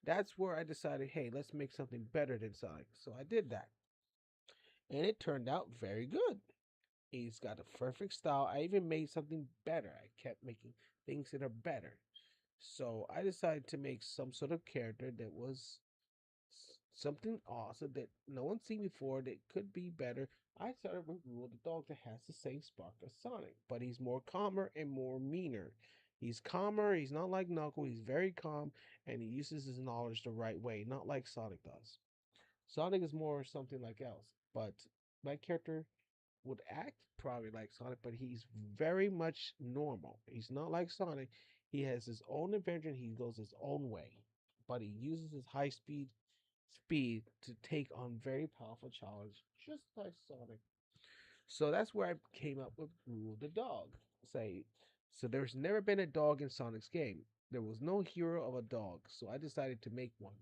that's where I decided, hey, let's make something better than Sonic. So I did that. And it turned out very good. He's got a perfect style. I even made something better. I kept making things that are better. So I decided to make some sort of character that was something awesome that no one's seen before that could be better. I started with Rule the dog that has the same spark as Sonic, but he's more calmer and more meaner. He's calmer, he's not like Knuckle, he's very calm, and he uses his knowledge the right way, not like Sonic does. Sonic is more something like else, but my character would act probably like Sonic, but he's very much normal. He's not like Sonic. He has his own adventure and he goes his own way. But he uses his high speed to take on very powerful challenge, just like Sonic. So that's where I came up with Rule the Dog. Say, so there's never been a dog in Sonic's game. There was no hero of a dog, so I decided to make one.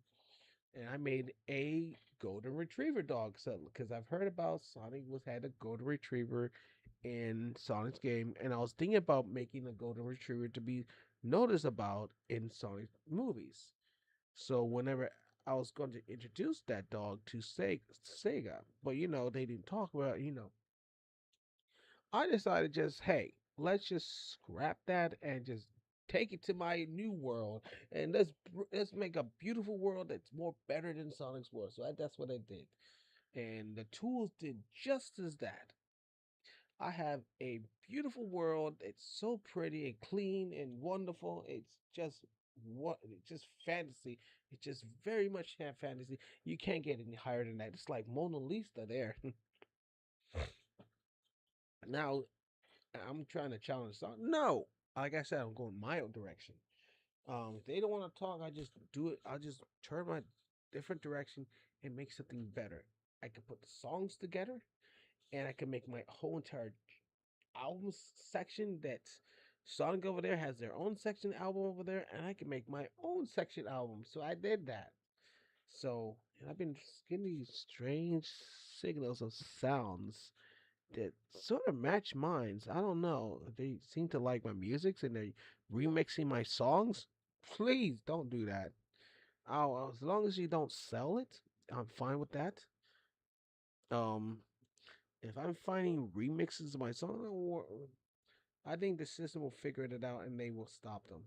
And I made a golden retriever dog. So because I've heard about Sonic was had a golden retriever in Sonic's game, and I was thinking about making a golden retriever to be noticed about in Sonic movies. So whenever I was going to introduce that dog to Sega, but they didn't talk about I decided just, hey, let's just scrap that and just take it to my new world and let's make a beautiful world that's more better than Sonic's world. So that's what I did, and the tools did just as that. I have a beautiful world. It's so pretty and clean and wonderful. It's just fantasy. It's just very much have fantasy. You can't get any higher than that. It's like Mona Lisa there. Now I'm trying to challenge something. No, like I said, I'm going my own direction. If they don't want to talk, I just do it. I'll just turn my different direction and make something better. I can put the songs together, and I can make my whole entire album section. That Sonic over there has their own section album over there, and I can make my own section album. So I did that. So, and I've been getting these strange signals of sounds that sort of match mine. I don't know. They seem to like my music and they're remixing my songs. Please don't do that. As long as you don't sell it, I'm fine with that. Um, if I'm finding remixes of my song, I think the system will figure it out and they will stop them.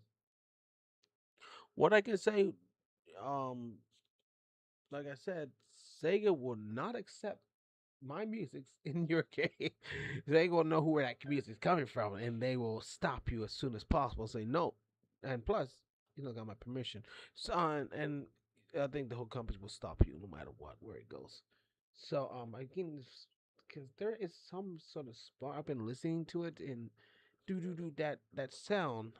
What I can say, um, like I said, Sega will not accept my music's in your game. They gonna know where that music's coming from, and they will stop you as soon as possible. Say no, and plus, you don't got my permission. So, and I think the whole company will stop you no matter what where it goes. So, again, because there is some sort of spot. I've been listening to it and do that sound.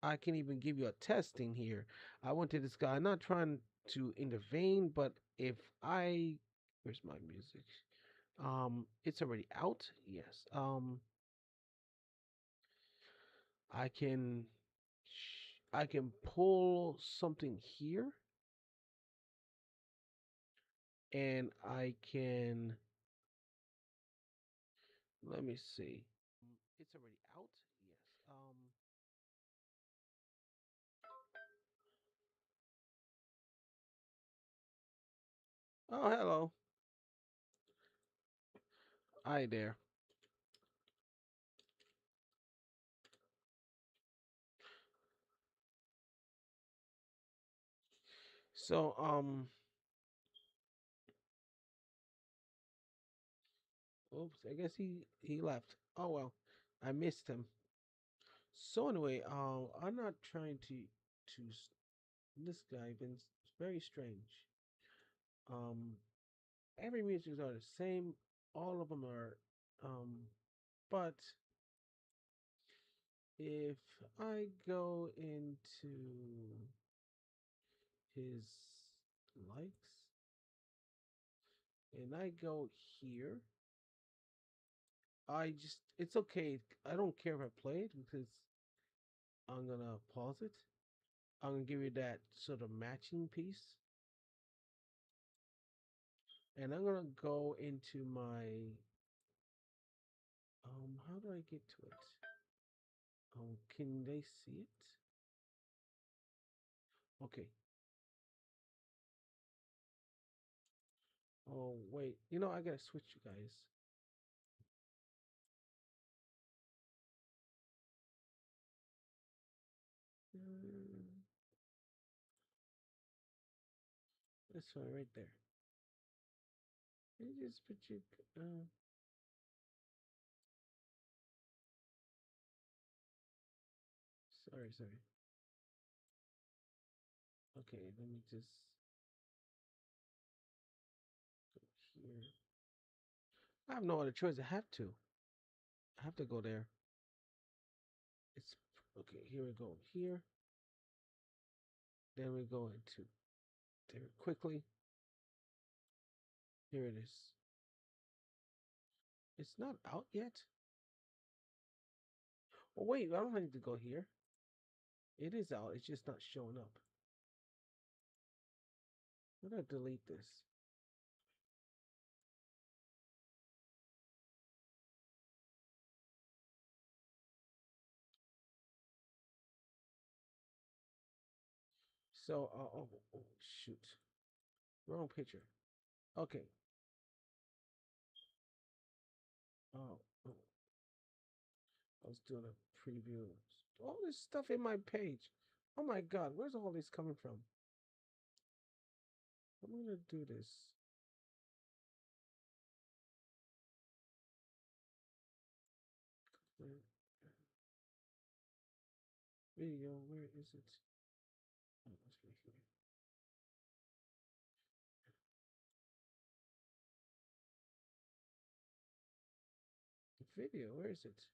I can even give you a testing here. I went to this guy. I'm not trying to intervene, but if I, where's my music? It's already out. Yes. I can I can pull something here and I can let me see. It's already out. Yes. Oh, hello. Hi there. So, oops, I guess he left. Oh well. I missed him. So anyway, I'm not trying this guy been very strange. Um, every music are the same. All of them are, but if I go into his likes and I go here, it's okay. I don't care if I play it because I'm gonna pause it. I'm gonna give you that sort of matching piece. And I'm gonna go into my how do I get to it? Can they see it? Okay. Oh wait, I gotta switch you guys. Mm, this one right there. You just put your sorry. Okay, let me just go here. I have no other choice. I have to. I have to go there. It's okay. Here we go. Here. Then we go into there quickly. Here it is. It's not out yet. Oh wait, I don't need to go here. It is out. It's just not showing up. I'm gonna delete this. So, oh, shoot, wrong picture. Okay. Oh, oh, I was doing a preview. All this stuff in my page. Oh my God, where's all this coming from? I'm gonna do this. Video, where is it? Oh, it's right here. The video, where is it?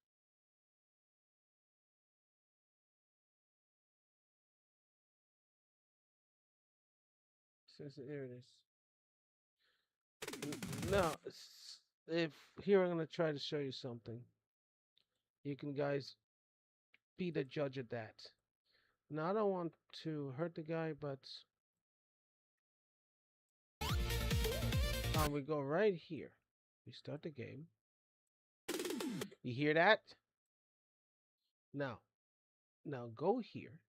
Says there it is. Now, if here I'm gonna try to show you something. You can guys be the judge of that. Now I don't want to hurt the guy, but we go right here. We start the game. You hear that? Now, go here.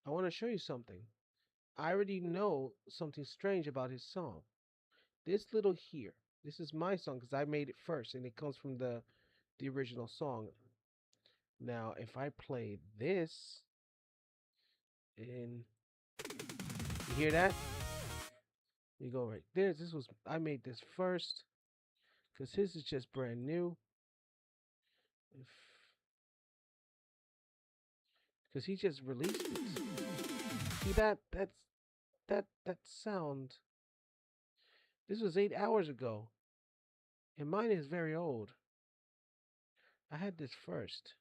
I want to show you something. I already know something strange about his song. This little here. This is my song because I made it first, and it comes from the original song. Now, if I play this, and you hear that? You go right there. I made this first because his is just brand new. If because he just released it. See that sound. This was 8 hours ago, and mine is very old. I had this first.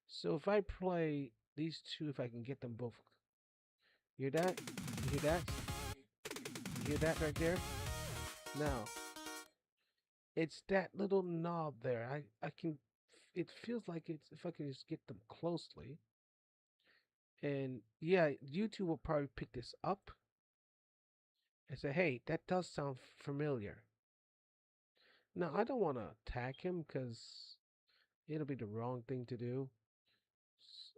So if I play these two, if I can get them both, hear that? You hear that? You hear that right there? Now, it's that little knob there. I can. It feels like it's if I can just get them closely. And yeah, YouTube will probably pick this up and say, "Hey, that does sound familiar." Now, I don't want to attack him because it'll be the wrong thing to do.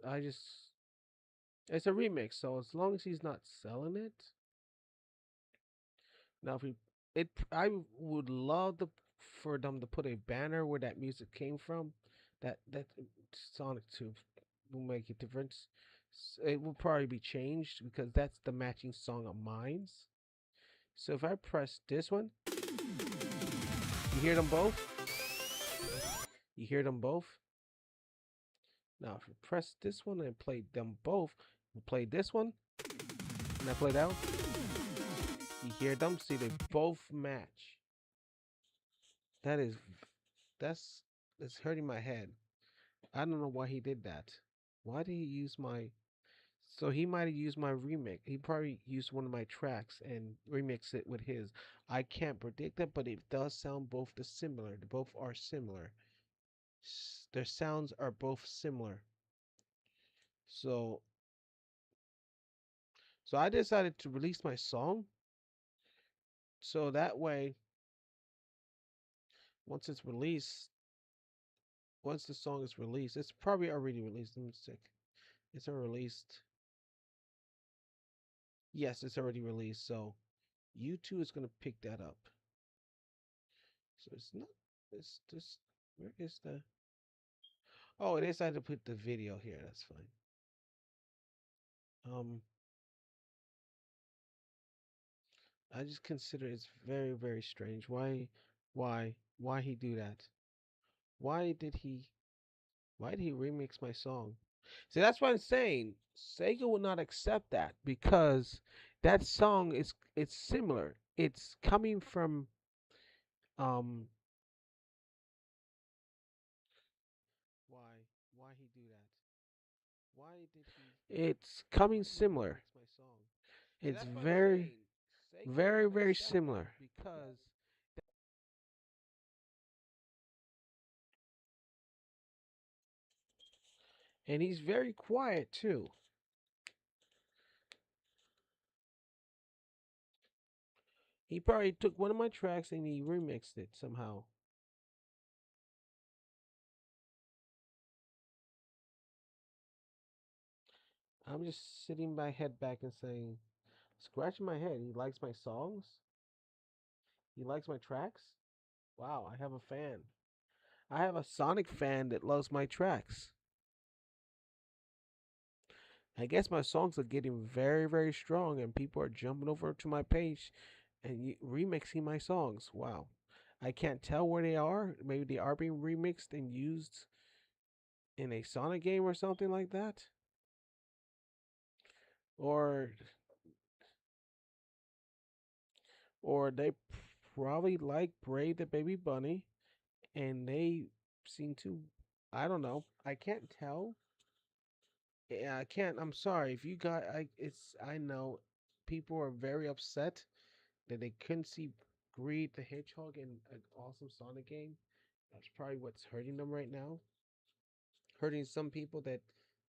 I just it's a remix, so as long as he's not selling it. Now, if we it, I would love for them to put a banner where that music came from. That Sonic 2 will make a difference. It will probably be changed because that's the matching song of mine's. So if I press this one, you hear them both. You hear them both. Now, if you press this one and play them both, you play this one, and I play that one, you hear them. See, they both match. That is, that's hurting my head. I don't know why he did that. Why did he use my? So he might have used my remix. He probably used one of my tracks and remixed it with his. I can't predict it, but it does sound both the similar. They both are similar. Their sounds are both similar. So so I decided to release my song So that way, once it's released, once the song is released, it's probably already released. Let me check. It's already released. Yes, it's already released. So YouTube is gonna pick that up. So it's not. It's just. Where is the? Oh, it is. I had to put the video here. That's fine. Um, I just consider it's very, very strange. Why he do that? Why did he? Why did he remix my song? See, that's what I'm saying. Sega will not accept that because that song is it's similar. It's coming from um. Why? Why he do that? Why did he? It's coming similar. My song. It's very, very, very similar. Because and he's very quiet too. He probably took one of my tracks and he remixed it somehow. I'm just sitting my head back and saying, scratching my head. He likes my songs. He likes my tracks. Wow, I have a fan. I have a Sonic fan that loves my tracks. I guess my songs are getting very, very strong, and people are jumping over to my page and remixing my songs. Wow. I can't tell where they are. Maybe they are being remixed and used in a Sonic game or something like that. Or they probably like Brave the Baby Bunny and they seem to I don't know. I can't tell. Yeah, I can't. I'm sorry. If you got I know people are very upset that they couldn't see Greed the Hedgehog in an awesome Sonic game. That's probably what's hurting them right now. Hurting some people that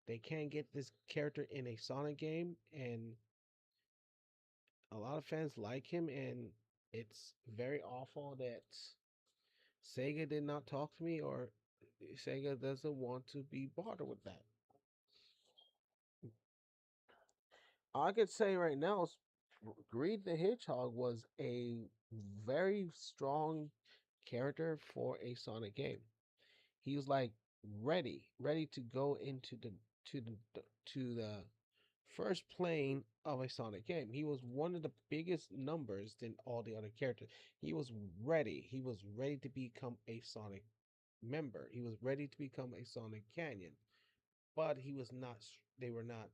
they can't get this character in a Sonic game, and a lot of fans like him, and it's very awful that Sega did not talk to me, or Sega doesn't want to be bothered with that. I could say right now, Greed the Hedgehog was a very strong character for a Sonic game. He was like ready to go into to the to the first plane of a Sonic game. He was one of the biggest numbers than all the other characters. He was ready. He was ready to become a Sonic member. He was ready to become a Sonic Canyon, but he was not. They were not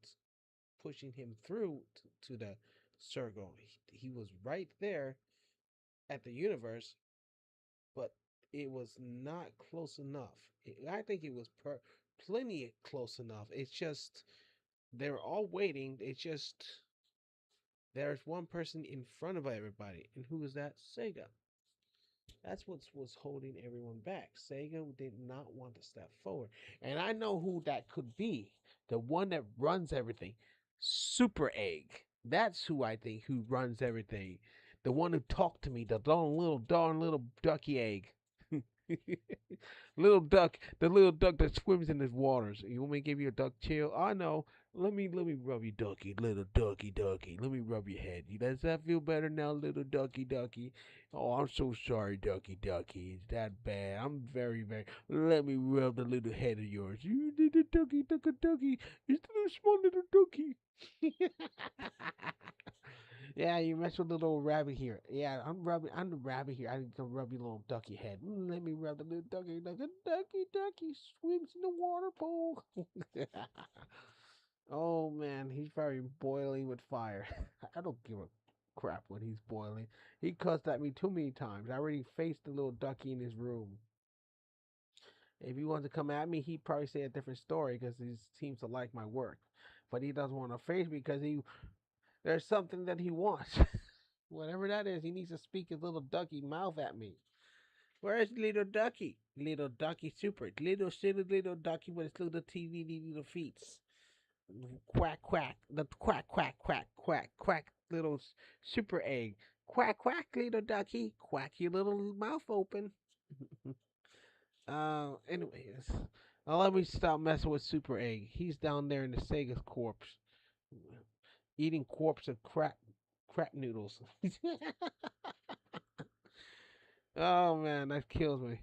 pushing him through to the circle. He was right there at the universe, but it was not close enough. I think it was plenty close enough. It's just they were all waiting. It's just there's one person in front of everybody, and who is that? Sega. That's what was holding everyone back. Sega did not want to step forward. And I know who that could be. The one that runs everything. Super Egg. That's who I think who runs everything. The one who talked to me, the darn little ducky egg. Little duck, the little duck that swims in the waters. You want me to give you a duck chill? I know. Let me rub you, ducky, little ducky, ducky. Let me rub your head. Does that feel better now, little ducky, ducky? Oh, I'm so sorry, ducky, ducky. It's that bad. I'm very, very. Let me rub the little head of yours. You little ducky, ducky, ducky. It's a little small little ducky. Yeah, you mess with the little rabbit here. Yeah, I'm rubbing. I'm the rabbit here. I can come rub your little ducky head. Let me rub the little ducky. Ducky swims in the water bowl. Oh man, he's probably boiling with fire. I don't give a crap when he's boiling. He cussed at me too many times. I already faced the little ducky in his room. If he wants to come at me, he'd probably say a different story because he seems to like my work. But he doesn't want to face me because there's something that he wants. Whatever that is, he needs to speak his little ducky mouth at me. Where's little ducky? Little ducky super. Little silly little ducky with his little TV little feet. Quack quack. The quack quack quack quack quack. Little super egg. Quack, quack, little ducky. Quack your little mouth open. Anyways, let me stop messing with Super Egg. He's down there in the Sega's corpse, eating corpse of crap noodles. Oh man, that kills me.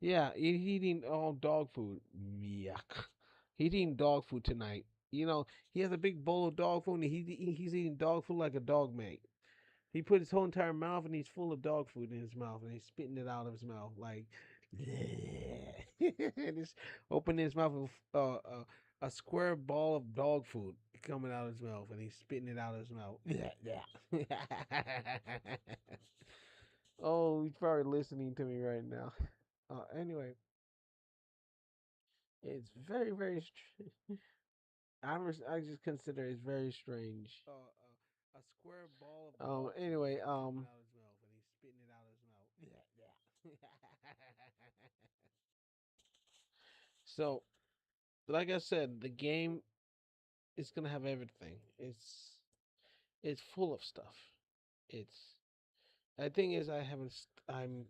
Yeah, he's eating all dog food. Yuck. He's eating dog food tonight. You know, he has a big bowl of dog food, and he's eating dog food like a dog mate. He put his whole entire mouth, and he's full of dog food in his mouth, and he's spitting it out of his mouth like, and he's opening his mouth with a square ball of dog food coming out of his mouth, and he's spitting it out of his mouth. Oh, he's probably listening to me right now. Anyway, it's very. I just consider it very strange. A square ball of. Anyway. Out of his mouth, and he's spitting it out of his mouth. So, like I said, the game is gonna have everything. It's full of stuff. It's. The thing is, I haven't. I'm.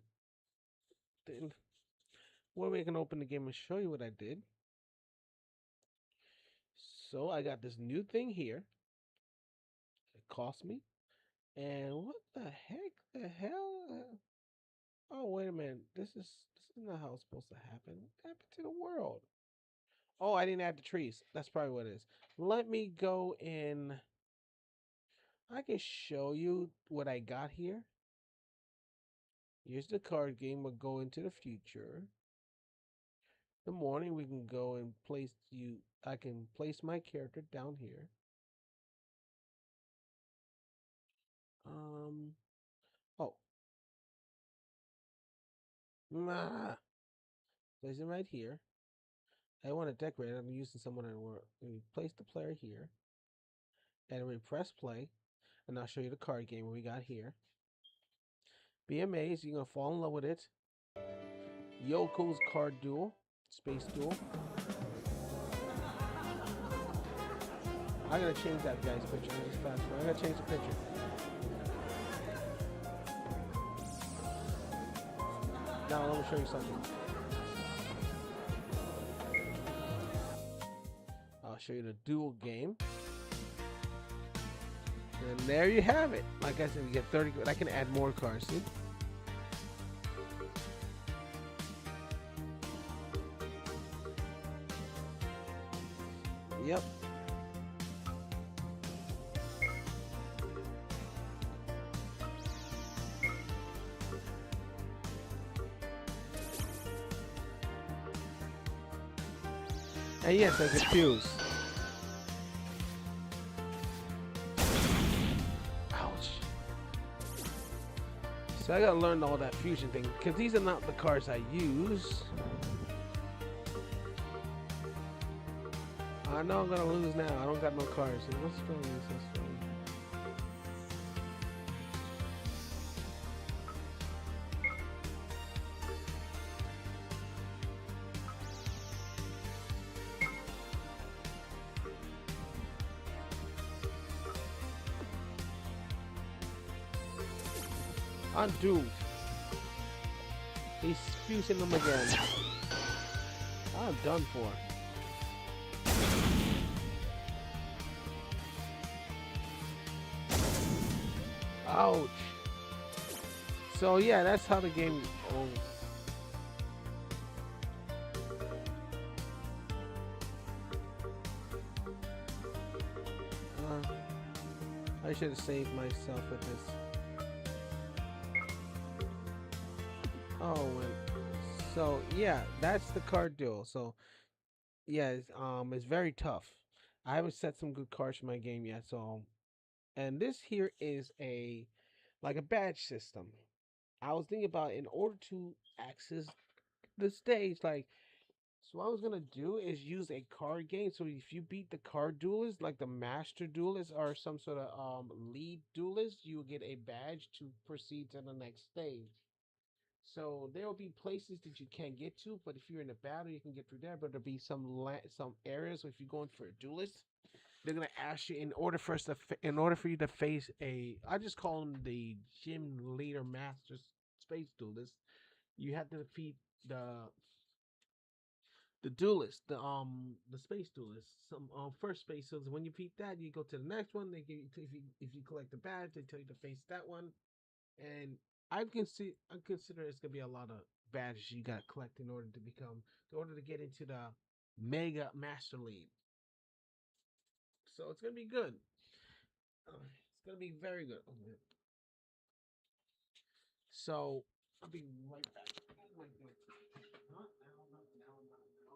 Well, we can open the game and show you what I did. So I got this new thing here. It cost me. And what the heck? The hell? Oh, wait a minute. This is not how it's supposed to happen. What happened to the world? Oh, I didn't add the trees. That's probably what it is. Let me go in. I can show you what I got here. Here's the card game. We'll go into the future. The morning we can go and place you. I can place my character down here. Oh. Nah. Place it right here. I want to decorate it. I'm using someone in the world. We place the player here. And we press play. And I'll show you the card game we got here. Be amazed. You're going to fall in love with it. Yoko's Card Duel. Space Duel. I gotta change that guy's picture. I just fast forward. I gotta change the picture. Now let me show you something. I'll show you the duel game. And there you have it. Like I said, we get 30. I can add more cards. See? Yep. And yes, I'm confused. Ouch. So I gotta learn all that fusion thing, because these are not the cards I use. I know I'm gonna lose now. I don't got no cards. What's wrong with this? Undo. He's fusing them again. I'm done for. Ouch. So yeah, that's how the game. Oh. I should have saved myself with this. Oh, so yeah, that's the card duel. So yeah, it's very tough. I haven't set some good cards for my game yet. So, and this here is like a badge system. I was thinking about in order to access the stage, like, so what I was gonna do is use a card game. So if you beat the card duelist, like the master duelist or some sort of lead duelist, you will get a badge to proceed to the next stage. So there will be places that you can't get to, but if you're in a battle, you can get through there. But there'll be some areas. So if you're going for a duelist, they're gonna ask you in order for us to in order for you to face a I just call them the gym leader master space duelist. You have to defeat the duelist, the space duelist. Some first space duelist. When you defeat that, you go to the next one. They give you if you collect the badge, they tell you to face that one. And I consider it's gonna be a lot of badges you gotta collect in order to get into the Mega Master League. So it's gonna be good. It's gonna be very good. So I'll be right back. Oh my God. Not now, not now, not now.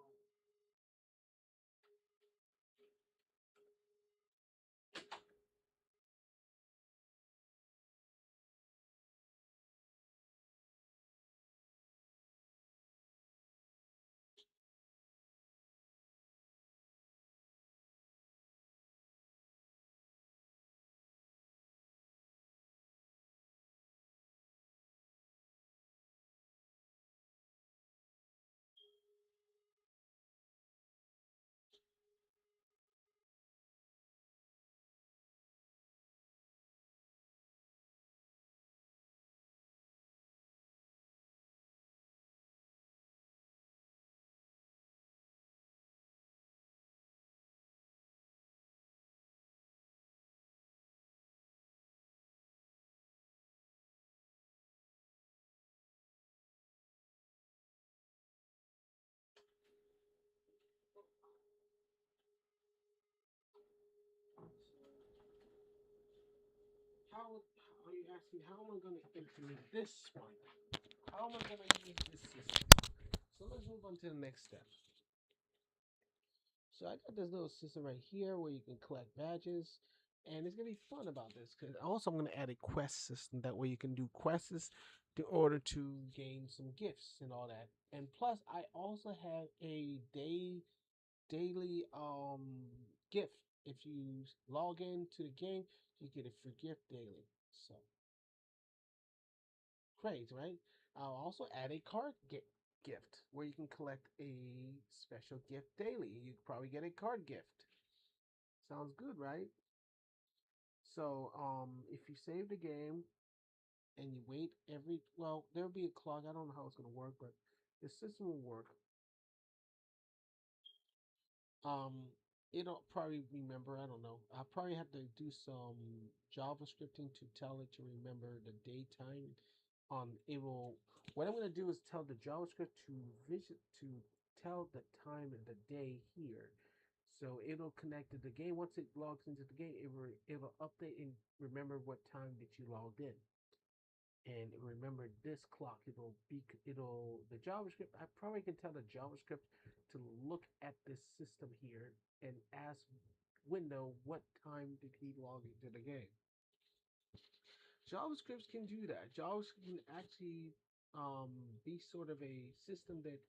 How are you asking? How am I going to implement this one? How am I going to use this system? So let's move on to the next step. So I got this little system right here where you can collect badges, and it's gonna be fun about this because also I'm gonna add a quest system that way you can do quests in order to gain some gifts and all that. And plus, I also have a daily gift. If you log into the game, you get a free gift daily. So great, right? I'll also add a gift where you can collect a special gift daily. You probably get a card gift. Sounds good, right? So, if you save the game and you wait there'll be a clock. I don't know how it's gonna work, but the system will work. Um, it'll probably remember. I don't know. I'll probably have to do some JavaScripting to tell it to remember the daytime. It will. What I'm gonna do is tell the JavaScript to tell the time of the day here. So it'll connect to the game. Once it logs into the game, it will update and remember what time that you logged in. And remember this clock. It'll the JavaScript. I probably can tell the JavaScript to look at this system here and ask window what time did he log into the game. JavaScript can do that. JavaScript can actually be sort of a system that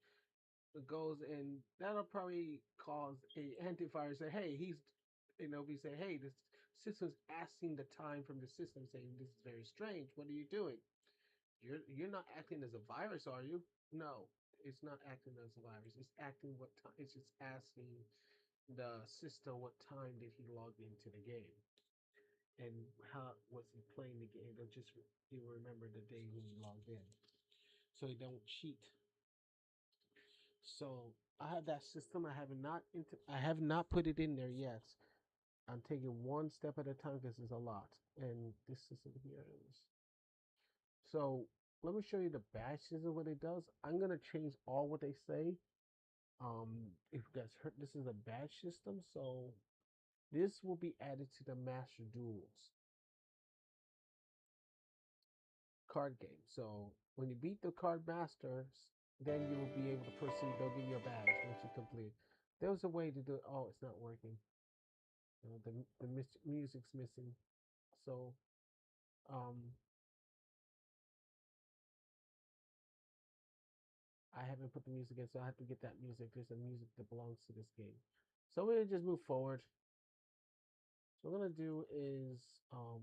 goes and that'll probably cause a antivirus say, hey, we say, hey, this system's asking the time from the system, saying this is very strange. What are you doing? You're not acting as a virus, are you? No, it's not acting as a virus. It's acting what time. It's just asking the system what time did he log into the game and how was he playing the game. He'll remember the day when he logged in, so he don't cheat. So I have that system. I have not put it in there yet. I'm taking one step at a time because there's a lot. And this system here is so let me show you the badge system what it does. I'm gonna change all what they say. If you guys heard this is a badge system, so this will be added to the Master Duels card game. So when you beat the card masters, then you will be able to proceed. They'll give you a badge once you complete. There was a way to do it. Oh, it's not working. The music's missing. So um, I haven't put the music in, so I have to get that music. There's a music that belongs to this game. So we're gonna just move forward. So what I'm gonna do is I'm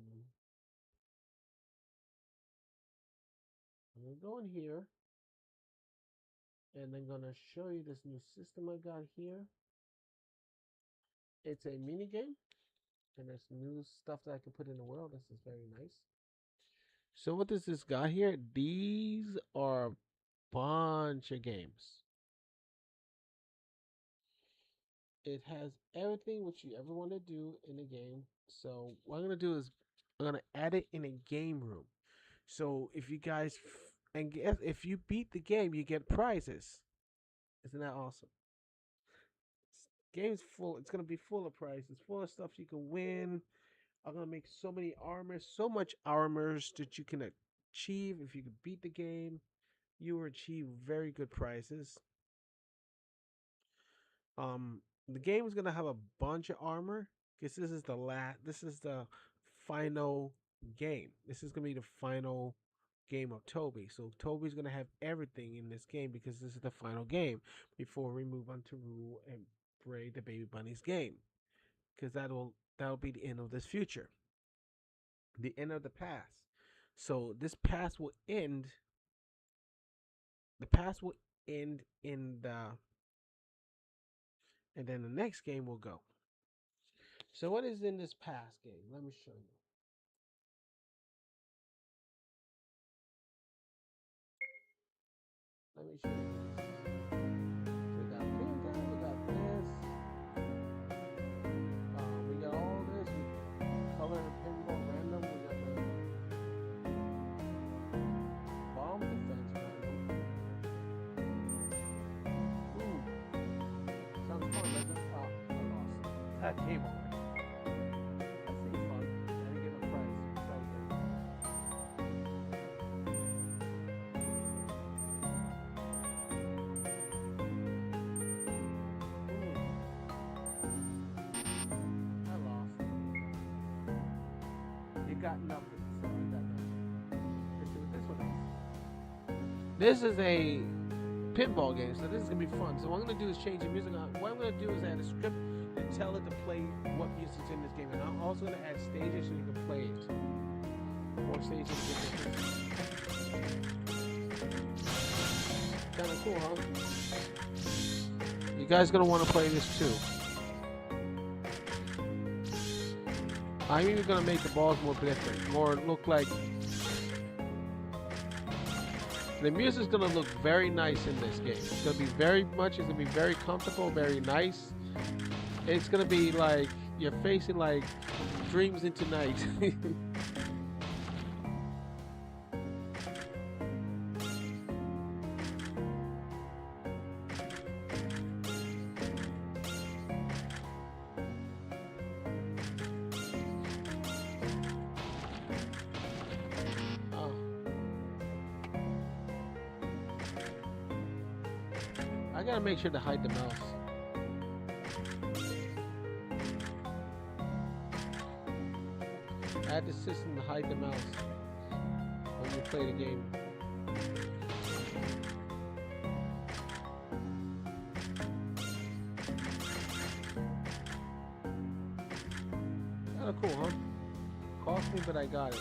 gonna go in here and I'm gonna show you this new system I got here. It's a mini game, and there's new stuff that I can put in the world. This is very nice. So what does this got here? These are a bunch of games. It has everything which you ever want to do in a game. So what I'm gonna do is I'm gonna add it in a game room. So if you guys and if you beat the game, you get prizes. Isn't that awesome? Game's full. It's gonna be full of prizes, full of stuff you can win. I'm gonna make so many armors, so much armors that you can achieve. If you can beat the game, you will achieve very good prizes. Um, the game is gonna have a bunch of armor because this is the last. This is the final game. This is gonna be the final game of Toby. So Toby's gonna have everything in this game because this is the final game before we move on to Rule and Bray the Baby Bunny's game. Because that'll be the end of this future, the end of the past. So this past will end. The past will end in the, and then the next game will go. So what is in this past game? Let me show you. Let me show you. We got pizza. We got this. We got all this. We color pinball random. We got the bomb defense random. Ooh, sounds fun, doesn't it? Oh, I lost that game already. That seems fun. I didn't get a prize. I lost. You got nothing, so I got nothing. Let's see what this one is. This is a pinball game, so this is gonna be fun. So what I'm gonna do is change the music. What I'm gonna do is add a script and tell it to play what music's in this game, and I'm also gonna add stages so you can play it. More stages. Kind of cool, huh? You guys gonna want to play this too. I'm even gonna make the balls more different, more look like. The music's gonna look very nice in this game. It's gonna be it's gonna be very comfortable, very nice. It's gonna be like you're facing like dreams into night. I gotta make sure to hide the mouse. Add the system to hide the mouse when you play the game. Kinda cool, huh? Cost me, but I got it.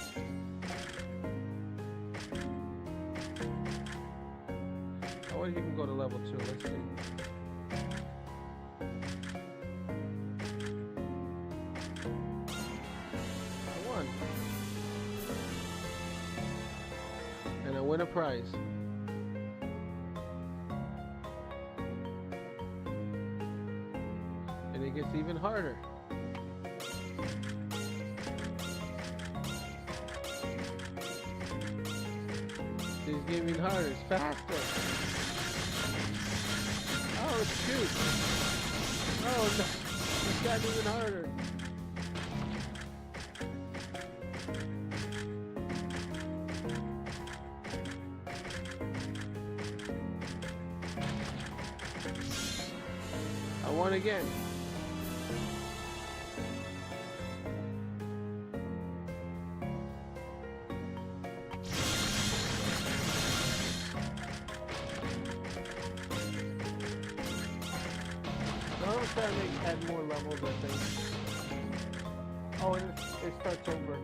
I wonder if you can go to level 2. Let's see. I won. And I win a prize. And it gets even harder. It's getting even harder. It's faster. Oh, it's cute. Oh no, it's gotten even harder. I won again. I'm gonna try to add more levels, I think. Oh, and it starts over.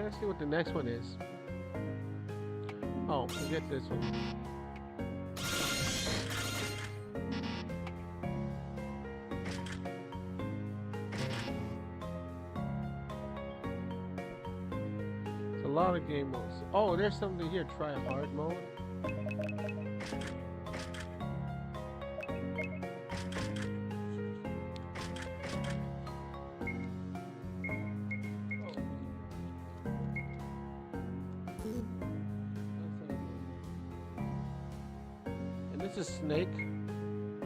let's see what the next one is. Oh, forget this one. It's a lot of game modes. Oh, there's something here. Try hard mode. This is Snake, and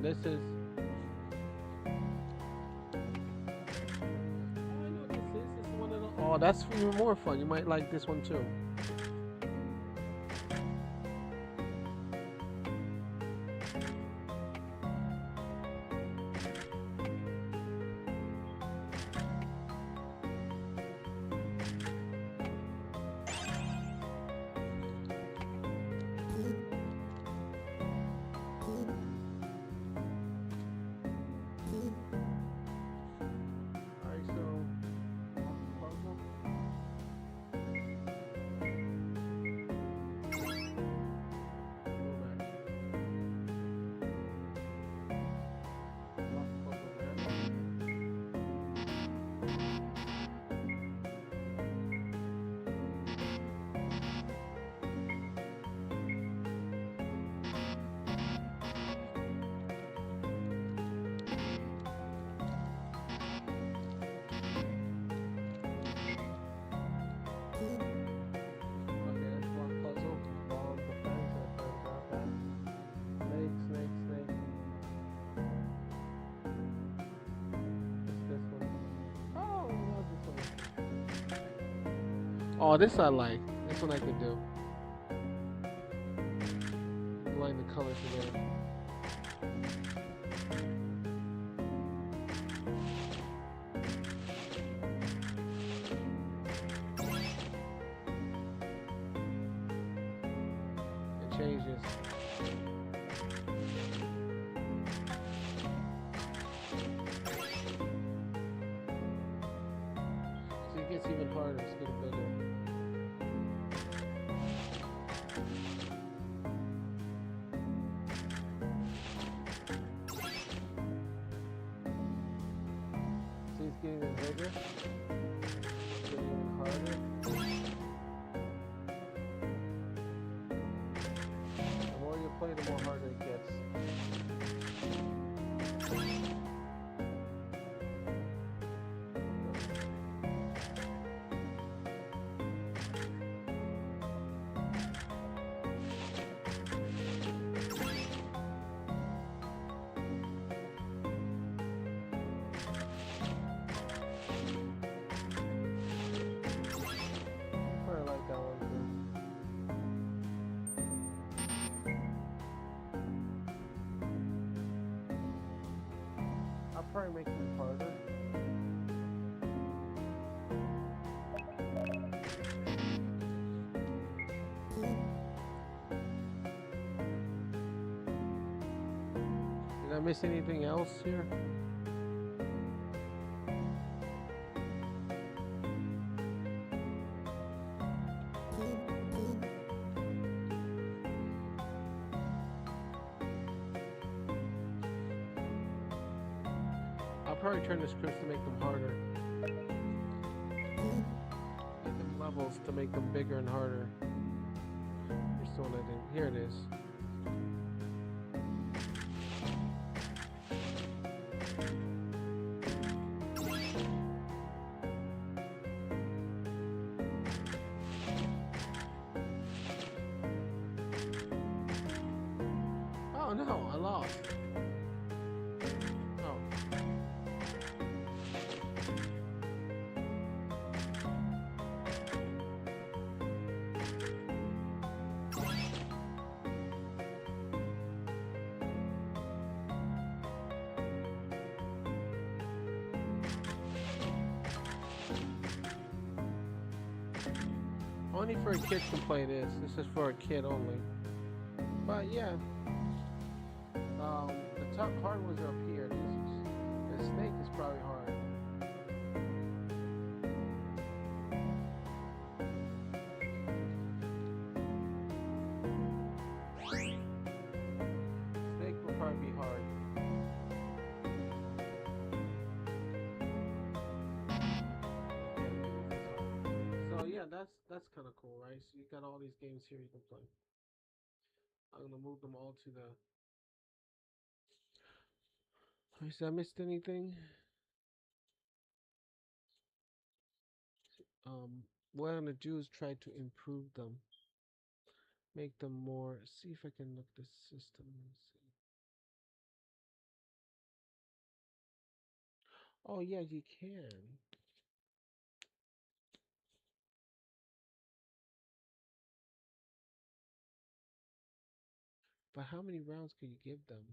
this is. Oh, I know what this is. This is one of the. Oh, that's even more fun. You might like this one too. Oh, this I like. This one I can do. Line the colors together. It changes. See, it gets even harder. It's getting bigger. It's getting even bigger, it's getting even harder. The more you play, the more harder it gets. I'll probably make them harder. Did I miss anything else here? I'll probably turn the scripts to make them harder. Make them levels to make them bigger and harder. Here's the one I didn't. Here it is. Oh no, I lost. Oh. Only for a kid can play this. This is for a kid only. But yeah. The top hard ones are up here. The snake is probably hard. probably be hard. So yeah, that's kind of cool, right? So you got all these games here you can play. I'm gonna move them all to the. Did I missed anything? Um, what I'm gonna do is try to improve them, make them more. See if I can look the system. See. Oh yeah, you can. But how many rounds can you give them?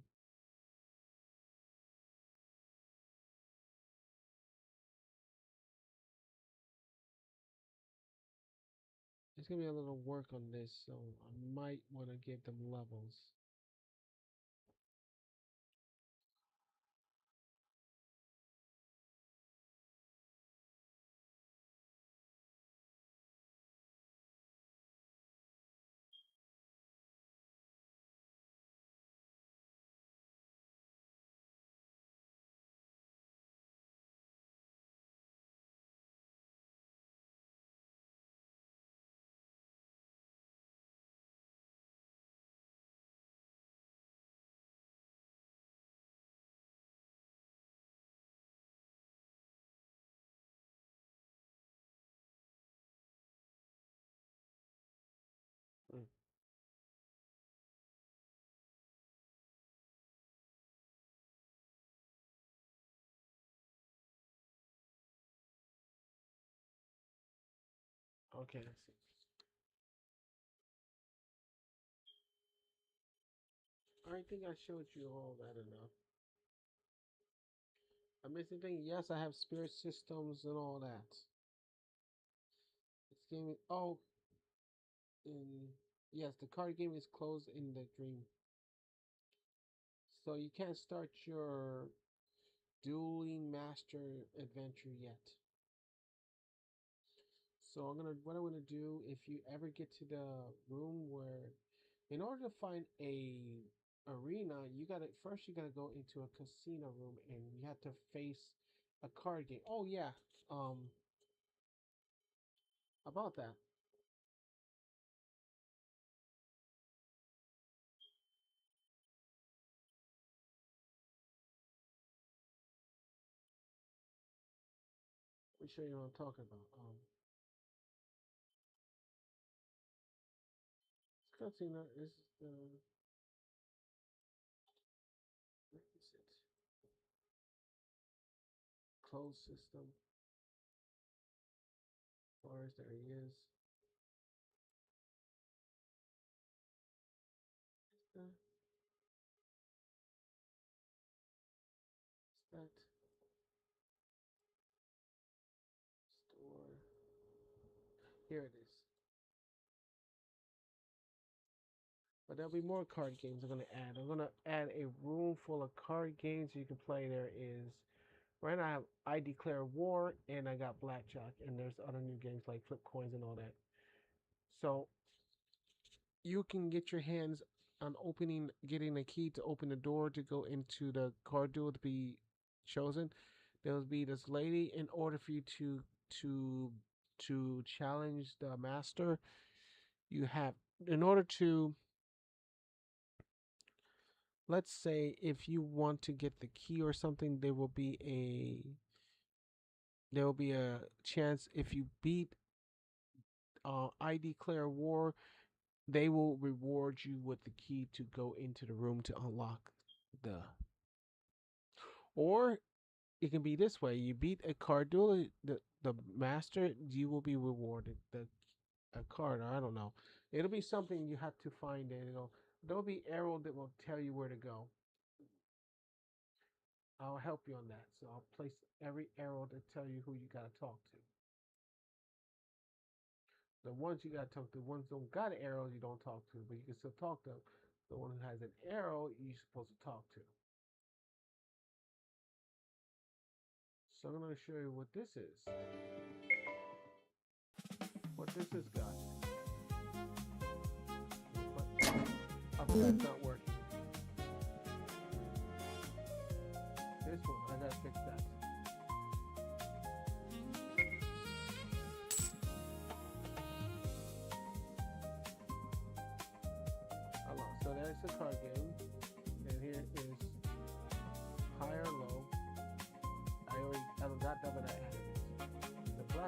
It's gonna be a little work on this, so I might want to give them levels. Mm. Okay, I see. I think I showed you all that enough. I missed anything? Yes, I have spirit systems and all that. This game is in yes, the card game is closed in the dream. So you can't start your dueling master adventure yet. So what I'm gonna do if you ever get to the room where in order to find a arena, you gotta go into a casino room and you have to face a card game. Oh yeah. Um about that. Let me show you what I'm talking about. Casino is the where is it? Closed system. Bars, there he is. Is that store? Here it is. But there'll be more card games I'm gonna add. I'm gonna add a room full of card games you can play. There is right now I declare war and I got blackjack and there's other new games like flip coins and all that. So you can get your hands on getting a key to open the door to go into the card duel to be chosen. There'll be this lady in order for you to to challenge the master. You have in order to let's say if you want to get the key or something, there will be a chance if you beat I declare war, they will reward you with the key to go into the room to unlock the. Or it can be this way: you beat a card duel, the master, you will be rewarded a card. Or I don't know. It'll be something you have to find. And there'll be arrow that will tell you where to go. I'll help you on that. So I'll place every arrow to tell you who you gotta talk to. The ones you gotta talk to, the ones who don't got arrows you don't talk to, but you can still talk to them. The one who has an arrow you're supposed to talk to. So I'm gonna show you what this is. What this has got. But I forgot it's not working.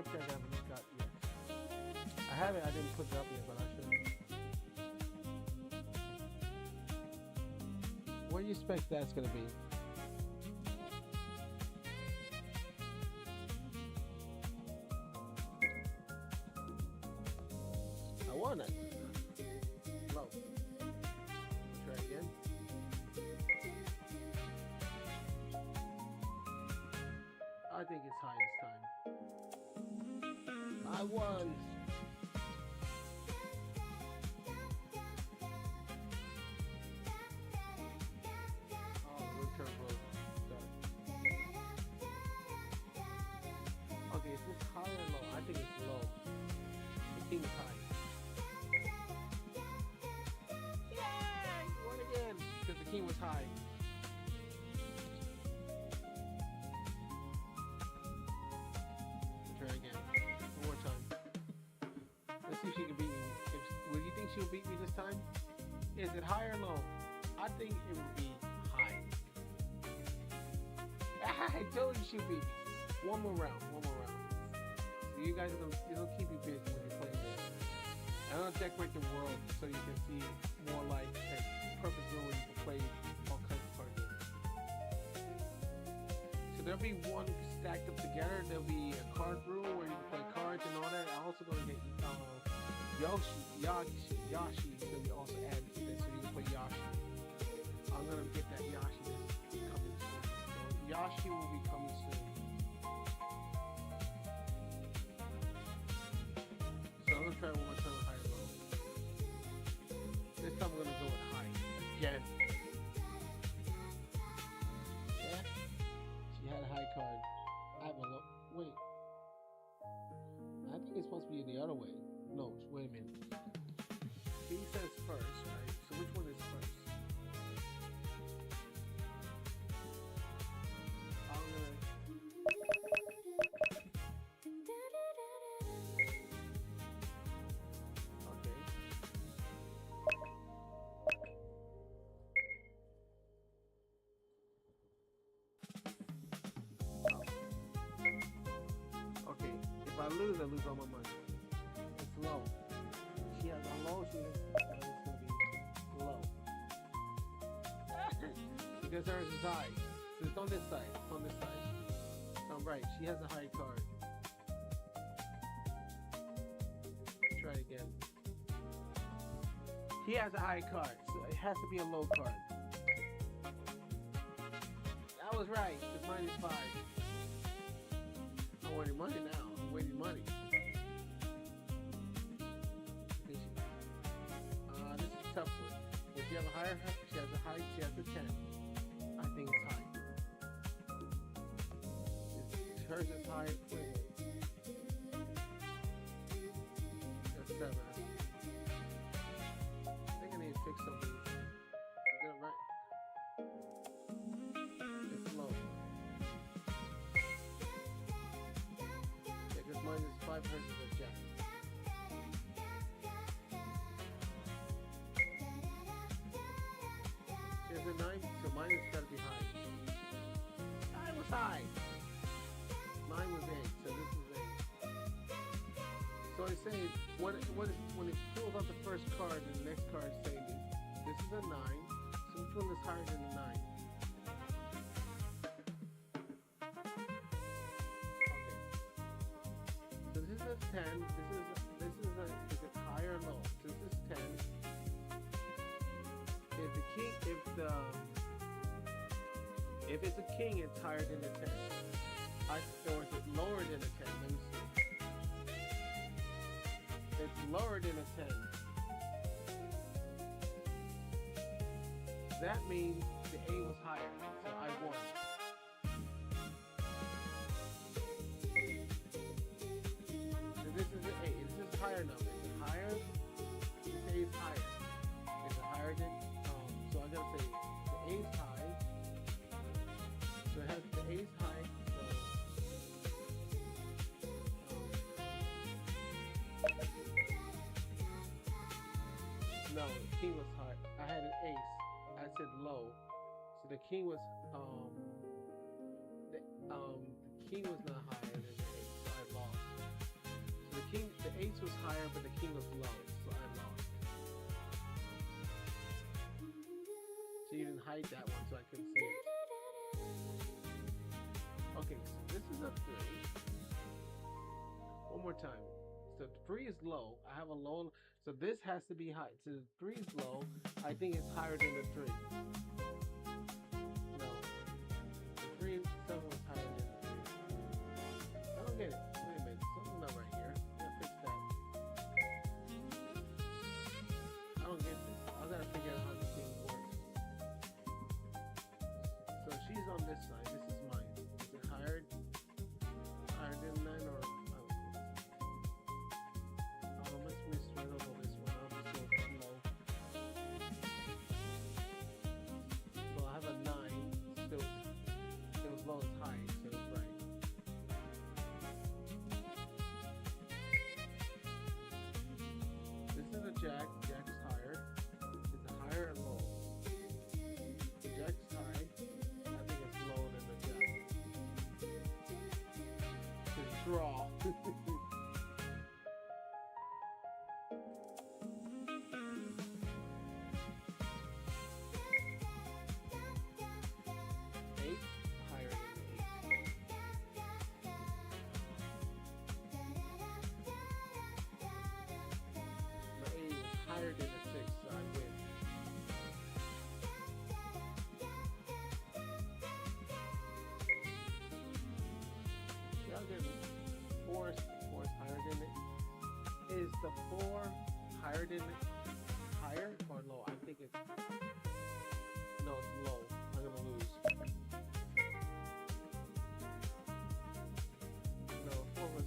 blackjack I haven't got yet. I have it, I didn't put it up yet, but I should. What do you expect that's gonna be? I won it. Low. Try again. I think it's high this time. I won. Oh, return road. Okay, is this high or low? I think it's low. The king is high. Yay! Won again because the king was high. Try again. One more time. Let's see if she can beat me. Will you think she'll beat me this time? Is it high or low? I think it would be high. I told you she'll beat me. One more round. One more round. So you guys it'll keep you busy when you're playing this. I'm gonna decorate the world so you can see more like a perfect world where you can play all kinds of card games. So there'll be one stacked up together. There'll be a card room where you can play cards and all that. I'm also gonna get Yashi is gonna be also added to this, so you can play Yashi. I'm gonna get that Yashi that's coming soon. So Yashi will be coming soon. So I'm gonna try one more time with high and low. This time we're gonna go with high again. Yeah, she had a high card. I have a low. Wait, I think it's supposed to be the other way. No, wait a minute. He says first, right? So which one is first? I'm gonna. Okay. Okay. If I lose all my money. It's low. She has a low, it's gonna be low. Because hers is high. So it's on this side. It's on this side. So I'm right. She has a high card. Try it again. He has a high card, so it has to be a low card. I was right. Because mine is 5. I'm winning money now. I'm winning money. This is a tough one. If you have a higher, she has a high, she has a 10. I think it's high. Hers is high. That's 7. I think I need to fix something. Is that right? It's low. Yeah, because mine is 5, hers is a jack. Here's a 9, so mine has got to be high. Mine was high. Mine was 8, so this is 8. So I say when it pulls out the first card and the next card is saying this is a 9. So which one is higher than the 9? Okay. So this is a 10. Is it higher or low? So this is 10. If it's a king, it's higher than a 10. Or is it lower than a 10? Let me see. It's lower than a 10. That means the A was higher, so I won. So this is an A. This is a higher number. Is it higher? The A is higher. Is it higher than? So I gotta say the A is high. So it has the A is high. So no, the king was high. I had an ace. I said low. So the king was the king was not higher than the ace. So I lost. the ace was higher, but the king was low, so I lost. So you didn't hide that one, so I couldn't see it. Okay, so this is a three. One more time. So three is low. I have a low, so this has to be high. So three is low. I think it's higher than the three. No, the three seven was higher than the three. I don't get it. Wait a minute, something's not right here. I gotta fix that. I don't get this. I gotta figure out how this thing works. So she's on this side. This is mine. Is it higher than mine, or let's miss right over this one. I'll just go low. So I have a nine. Still, as low as high, so it's right. This is a jack. Jack is higher. Is it higher or low? The jack is high. I think it's lower than the jack. To draw. Eight higher than the eight. My eight is higher than the six, so I win. Yeah, I'll give it. Four is higher than it. Is the four higher than it? Higher or low? I think it's no, it's low. I'm gonna lose. No, four was.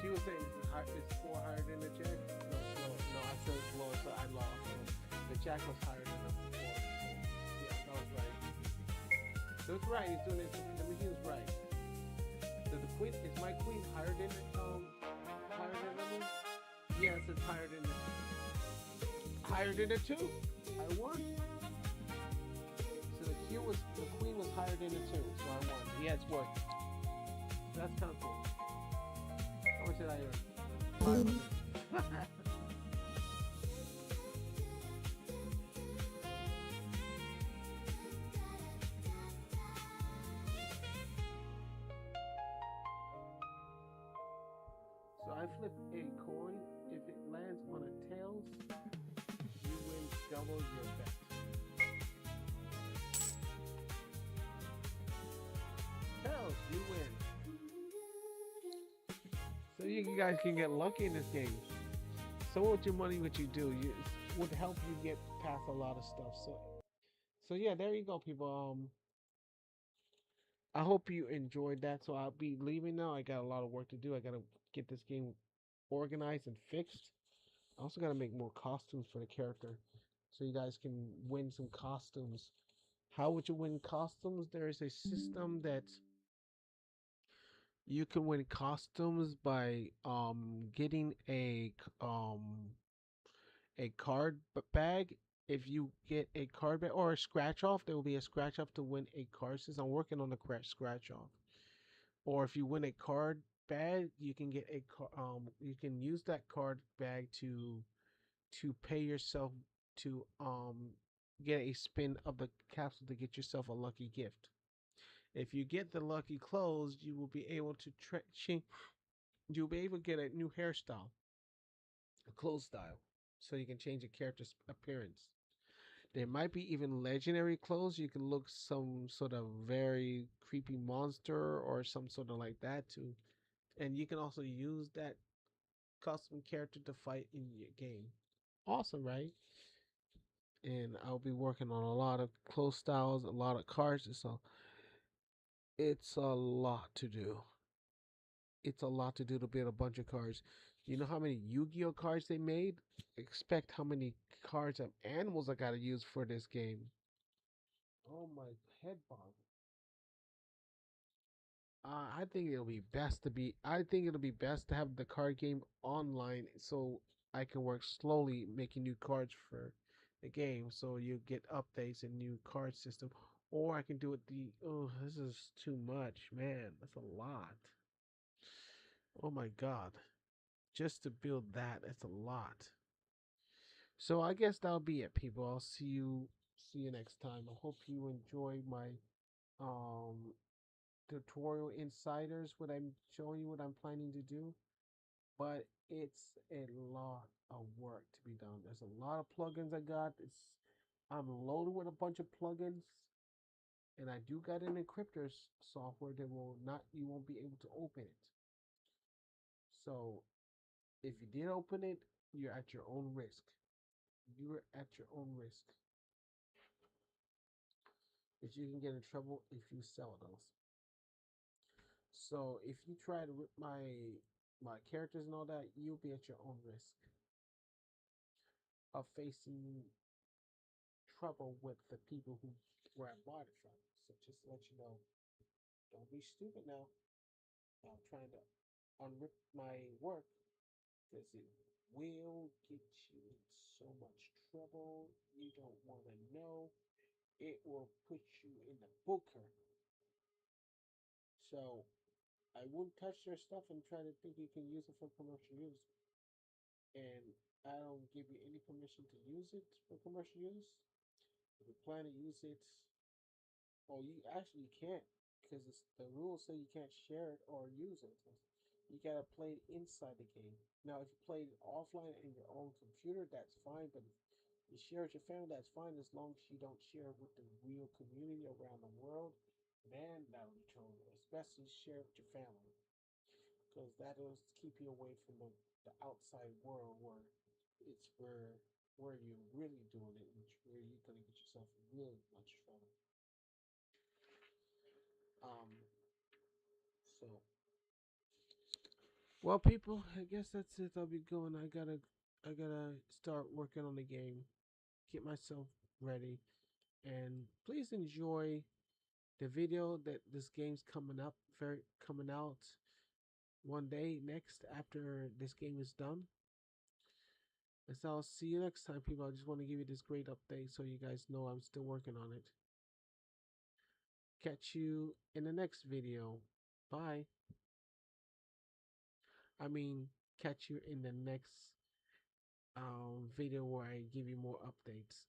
She was saying is four higher than the jack? No, it's low. No, I said it's low, so I lost. The jack was higher than the four. So, yeah, that was right. So it's right. He's doing it. The machine is right. So the queen is my queen higher than higher than the moon? Yes, it's higher than the two. I won. So the queen was higher than the two, so I won. Yeah, it's worth. That's kind of cool. How much did I earn? 500. So I flip a coin. If it lands on a tails, you win double your bet. Tails, you win. So you guys can get lucky in this game. So with your money, what you do, would help you get past a lot of stuff. So yeah, there you go, people. I hope you enjoyed that. So I'll be leaving now. I got a lot of work to do. I gotta get this game organized and fixed. I also gotta make more costumes for the character, so you guys can win some costumes. How would you win costumes? There is a system that you can win costumes by getting a card bag. If you get a card bag or a scratch off, there will be a scratch off to win a card. Since I'm working on the scratch off, or if you win a card bag, you can get you can use that card bag to pay yourself to get a spin of the capsule to get yourself a lucky gift. If you get the lucky clothes, you will be able to you'll be able to get a new hairstyle, a clothes style, so you can change a character's appearance. There might be even legendary clothes. You can look some sort of very creepy monster or some sort of like that too. And you can also use that custom character to fight in your game. Awesome, right? And I'll be working on a lot of clothes styles, a lot of cards. So it's a lot to do. It's a lot to do to build a bunch of cards. You know how many Yu-Gi-Oh cards they made? Expect how many cards of animals I gotta use for this game. Oh my head bomb. I think it'll be best to be. I think it'll be best to have the card game online so I can work slowly making new cards for the game. So you get updates and new card system, Or I can do it the oh, this is too much, man. That's a lot. Oh my god. Just to build that, that's a lot. So I guess that'll be it, people. I'll see you next time. I hope you enjoy my um tutorial insiders, what I'm showing you, what I'm planning to do. But it's a lot of work to be done. There's a lot of plugins I got. I'm loaded with a bunch of plugins, and I do got an encryptor software that will not you won't be able to open it. So if you did open it, you're at your own risk. You're at your own risk. If you can get in trouble if you sell those. So if you try to rip my characters and all that, you'll be at your own risk of facing trouble with the people where I bought it from. So just to let you know, don't be stupid now. I'm trying to unrip my work because it will get you in so much trouble you don't want to know. It will put you in the booker. So I wouldn't touch their stuff and try to think you can use it for commercial use. And I don't give you any permission to use it for commercial use. If you plan to use it, oh, you actually can't because the rules say you can't share it or use it. You gotta play it inside the game. Now, if you play it offline in your own computer, that's fine. But if you share it with your family, that's fine as long as you don't share it with the real community around the world. Man, that'll be trouble. Especially share it with your family because that'll keep you away from the outside world it's where you're really doing it and where you're gonna get yourself in really much trouble. Um, so well, people, I guess that's it. I'll be going. I gotta start working on the game, get myself ready, and please enjoy the video that this game's coming out one day next after this game is done. And so I'll see you next time, people. I just want to give you this great update so you guys know I'm still working on it. Catch you in the next video. Bye. I mean, catch you in the next video where I give you more updates.